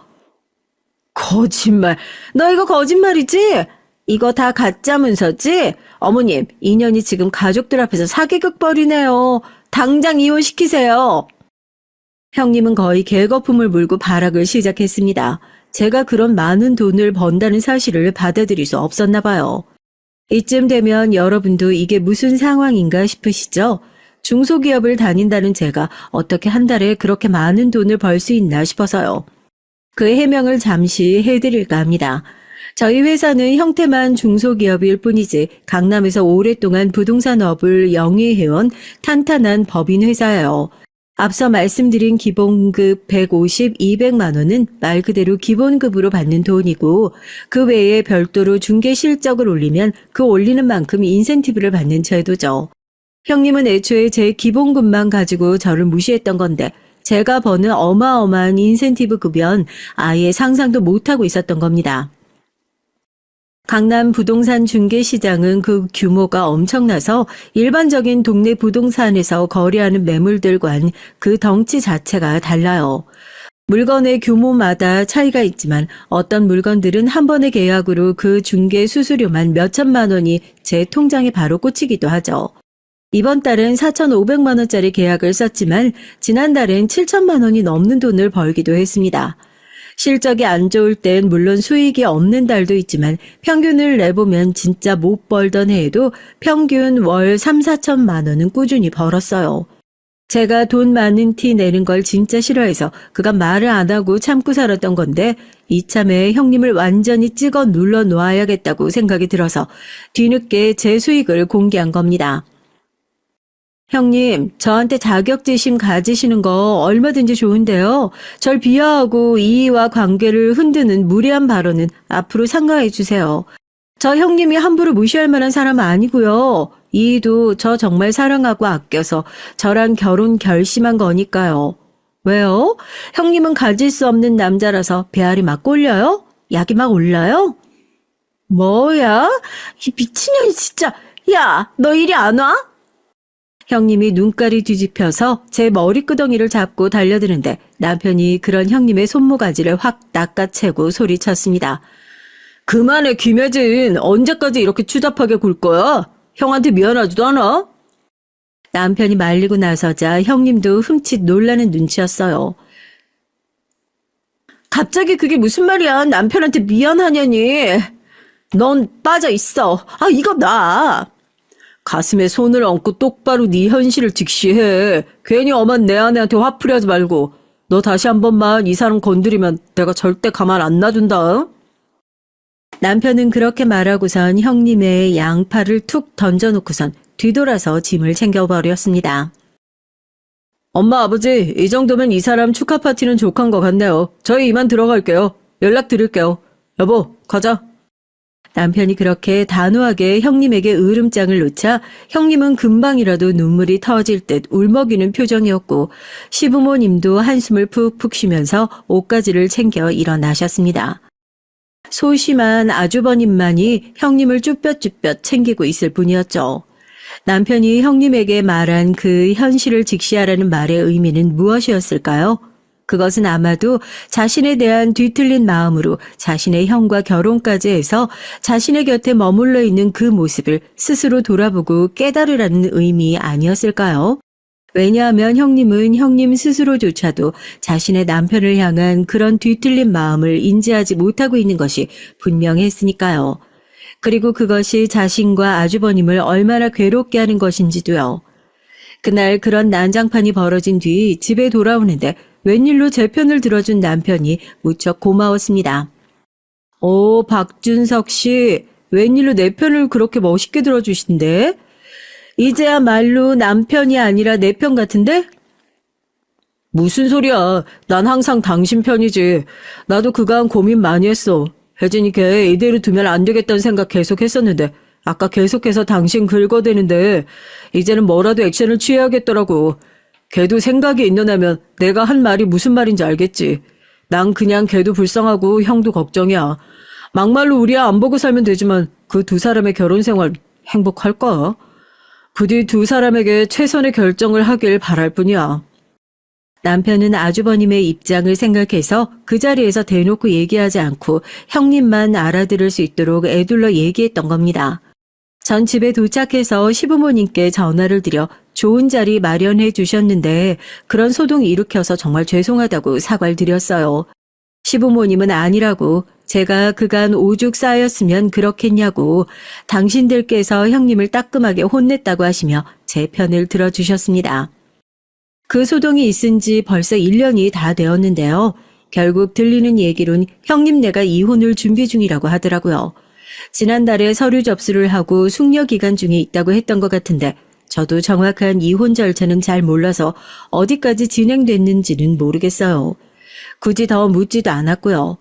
거짓말. 너 이거 거짓말이지? 이거 다 가짜 문서지? 어머님, 인연이 지금 가족들 앞에서 사기극 벌이네요. 당장 이혼시키세요. 형님은 거의 개거품을 물고 발악을 시작했습니다. 제가 그런 많은 돈을 번다는 사실을 받아들일 수 없었나 봐요. 이쯤 되면 여러분도 이게 무슨 상황인가 싶으시죠? 중소기업을 다닌다는 제가 어떻게 한 달에 그렇게 많은 돈을 벌 수 있나 싶어서요. 그 해명을 잠시 해드릴까 합니다. 저희 회사는 형태만 중소기업일 뿐이지 강남에서 오랫동안 부동산업을 영위해온 탄탄한 법인 회사예요. 앞서 말씀드린 기본급 150, 200만 원은 말 그대로 기본급으로 받는 돈이고 그 외에 별도로 중개 실적을 올리면 그 올리는 만큼 인센티브를 받는 제도죠. 형님은 애초에 제 기본급만 가지고 저를 무시했던 건데 제가 버는 어마어마한 인센티브 급여는 아예 상상도 못하고 있었던 겁니다. 강남 부동산 중개시장은 그 규모가 엄청나서 일반적인 동네 부동산에서 거래하는 매물들과는 그 덩치 자체가 달라요. 물건의 규모마다 차이가 있지만 어떤 물건들은 한 번의 계약으로 그 중개 수수료만 몇천만 원이 제 통장에 바로 꽂히기도 하죠. 이번 달은 4,500만 원짜리 계약을 썼지만 지난달엔 7천만 원이 넘는 돈을 벌기도 했습니다. 실적이 안 좋을 땐 물론 수익이 없는 달도 있지만 평균을 내보면 진짜 못 벌던 해에도 평균 월 3, 4천만 원은 꾸준히 벌었어요. 제가 돈 많은 티 내는 걸 진짜 싫어해서 그간 말을 안 하고 참고 살았던 건데 이참에 형님을 완전히 찍어 눌러 놓아야겠다고 생각이 들어서 뒤늦게 제 수익을 공개한 겁니다. 형님, 저한테 자격지심 가지시는 거 얼마든지 좋은데요. 절 비하하고 이의와 관계를 흔드는 무례한 발언은 앞으로 삼가해 주세요. 저 형님이 함부로 무시할 만한 사람은 아니고요. 이의도 저 정말 사랑하고 아껴서 저랑 결혼 결심한 거니까요. 왜요? 형님은 가질 수 없는 남자라서 배알이 막 꼴려요? 약이 막 올라요? 뭐야? 이 미친년이 진짜. 야, 너 이리 안 와? 형님이 눈깔이 뒤집혀서 제 머리끄덩이를 잡고 달려드는데 남편이 그런 형님의 손모가지를 확 낚아채고 소리쳤습니다. 그만해 김혜진. 언제까지 이렇게 추잡하게 굴 거야? 형한테 미안하지도 않아? 남편이 말리고 나서자 형님도 흠칫 놀라는 눈치였어요. 갑자기 그게 무슨 말이야. 남편한테 미안하냐니. 넌 빠져 있어. 이거 나. 가슴에 손을 얹고 똑바로 네 현실을 직시해. 괜히 엄한 내 아내한테 화풀이하지 말고. 너 다시 한 번만 이 사람 건드리면 내가 절대 가만 안 놔둔다. 남편은 그렇게 말하고선 형님의 양팔을 툭 던져놓고선 뒤돌아서 짐을 챙겨버렸습니다. 엄마 아버지 이 정도면 이 사람 축하 파티는 족한 것 같네요. 저희 이만 들어갈게요. 연락드릴게요. 여보 가자. 남편이 그렇게 단호하게 형님에게 으름장을 놓자 형님은 금방이라도 눈물이 터질 듯 울먹이는 표정이었고 시부모님도 한숨을 푹푹 쉬면서 옷가지를 챙겨 일어나셨습니다. 소심한 아주버님만이 형님을 쭈뼛쭈뼛 챙기고 있을 뿐이었죠. 남편이 형님에게 말한 그 현실을 직시하라는 말의 의미는 무엇이었을까요? 그것은 아마도 자신에 대한 뒤틀린 마음으로 자신의 형과 결혼까지 해서 자신의 곁에 머물러 있는 그 모습을 스스로 돌아보고 깨달으라는 의미 아니었을까요? 왜냐하면 형님은 형님 스스로조차도 자신의 남편을 향한 그런 뒤틀린 마음을 인지하지 못하고 있는 것이 분명했으니까요. 그리고 그것이 자신과 아주버님을 얼마나 괴롭게 하는 것인지도요. 그날 그런 난장판이 벌어진 뒤 집에 돌아오는데 웬일로 제 편을 들어준 남편이 무척 고마웠습니다. 오, 박준석 씨, 웬일로 내 편을 그렇게 멋있게 들어주신대? 이제야말로 남편이 아니라 내 편 같은데? 무슨 소리야. 난 항상 당신 편이지. 나도 그간 고민 많이 했어. 혜진이 걔 이대로 두면 안 되겠다는 생각 계속 했었는데 아까 계속해서 당신 긁어대는데 이제는 뭐라도 액션을 취해야겠더라고. 걔도 생각이 있는 애면 내가 한 말이 무슨 말인지 알겠지. 난 그냥 걔도 불쌍하고 형도 걱정이야. 막말로 우리 애 안 보고 살면 되지만 그 두 사람의 결혼 생활 행복할까? 부디 두 사람에게 최선의 결정을 하길 바랄 뿐이야. 남편은 아주버님의 입장을 생각해서 그 자리에서 대놓고 얘기하지 않고 형님만 알아들을 수 있도록 애둘러 얘기했던 겁니다. 전 집에 도착해서 시부모님께 전화를 드려 좋은 자리 마련해 주셨는데 그런 소동이 일으켜서 정말 죄송하다고 사과를 드렸어요. 시부모님은 아니라고 제가 그간 오죽 쌓였으면 그렇겠냐고 당신들께서 형님을 따끔하게 혼냈다고 하시며 제 편을 들어주셨습니다. 그 소동이 있은 지 벌써 1년이 다 되었는데요. 결국 들리는 얘기론 형님네가 이혼을 준비 중이라고 하더라고요. 지난달에 서류 접수를 하고 숙려 기간 중에 있다고 했던 것 같은데 저도 정확한 이혼 절차는 잘 몰라서 어디까지 진행됐는지는 모르겠어요. 굳이 더 묻지도 않았고요.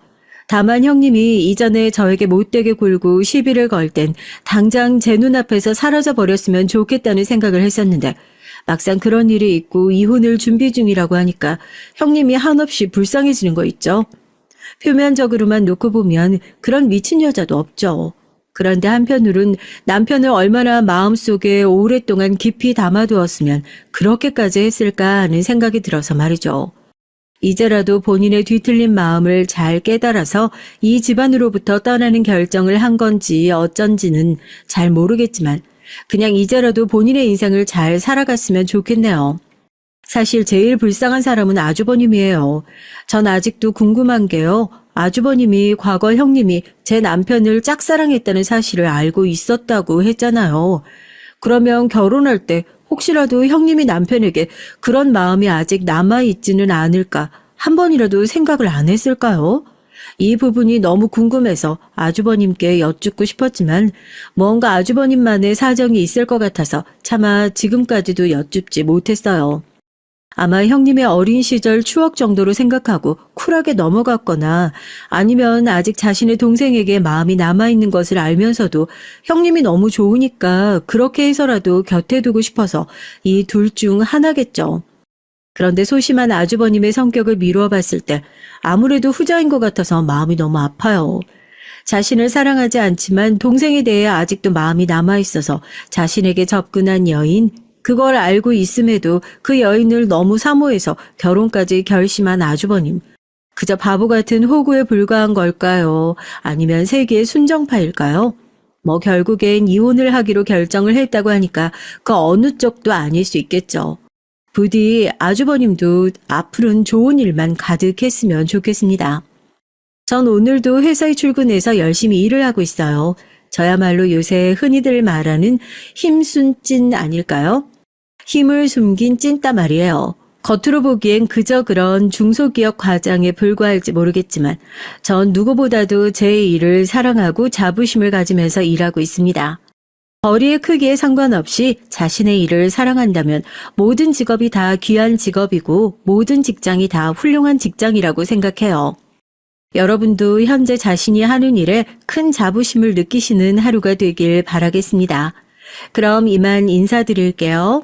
다만 형님이 이전에 저에게 못되게 굴고 시비를 걸 땐 당장 제 눈앞에서 사라져버렸으면 좋겠다는 생각을 했었는데 막상 그런 일이 있고 이혼을 준비 중이라고 하니까 형님이 한없이 불쌍해지는 거 있죠. 표면적으로만 놓고 보면 그런 미친 여자도 없죠. 그런데 한편으론 남편을 얼마나 마음속에 오랫동안 깊이 담아두었으면 그렇게까지 했을까 하는 생각이 들어서 말이죠. 이제라도 본인의 뒤틀린 마음을 잘 깨달아서 이 집안으로부터 떠나는 결정을 한 건지 어쩐지는 잘 모르겠지만 그냥 이제라도 본인의 인생을 잘 살아갔으면 좋겠네요. 사실 제일 불쌍한 사람은 아주버님이에요. 전 아직도 궁금한 게요. 아주버님이 과거 형님이 제 남편을 짝사랑했다는 사실을 알고 있었다고 했잖아요. 그러면 결혼할 때 혹시라도 형님이 남편에게 그런 마음이 아직 남아있지는 않을까 한 번이라도 생각을 안 했을까요? 이 부분이 너무 궁금해서 아주버님께 여쭙고 싶었지만 뭔가 아주버님만의 사정이 있을 것 같아서 차마 지금까지도 여쭙지 못했어요. 아마 형님의 어린 시절 추억 정도로 생각하고 쿨하게 넘어갔거나 아니면 아직 자신의 동생에게 마음이 남아있는 것을 알면서도 형님이 너무 좋으니까 그렇게 해서라도 곁에 두고 싶어서 이 둘 중 하나겠죠. 그런데 소심한 아주버님의 성격을 미루어 봤을 때 아무래도 후자인 것 같아서 마음이 너무 아파요. 자신을 사랑하지 않지만 동생에 대해 아직도 마음이 남아있어서 자신에게 접근한 여인, 그걸 알고 있음에도 그 여인을 너무 사모해서 결혼까지 결심한 아주버님. 그저 바보 같은 호구에 불과한 걸까요? 아니면 세기의 순정파일까요? 뭐 결국엔 이혼을 하기로 결정을 했다고 하니까 그 어느 쪽도 아닐 수 있겠죠. 부디 아주버님도 앞으로는 좋은 일만 가득했으면 좋겠습니다. 전 오늘도 회사에 출근해서 열심히 일을 하고 있어요. 저야말로 요새 흔히들 말하는 힘순찐 아닐까요? 힘을 숨긴 찐따 말이에요. 겉으로 보기엔 그저 그런 중소기업 과장에 불과할지 모르겠지만 전 누구보다도 제 일을 사랑하고 자부심을 가지면서 일하고 있습니다. 벌이의 크기에 상관없이 자신의 일을 사랑한다면 모든 직업이 다 귀한 직업이고 모든 직장이 다 훌륭한 직장이라고 생각해요. 여러분도 현재 자신이 하는 일에 큰 자부심을 느끼시는 하루가 되길 바라겠습니다. 그럼 이만 인사드릴게요.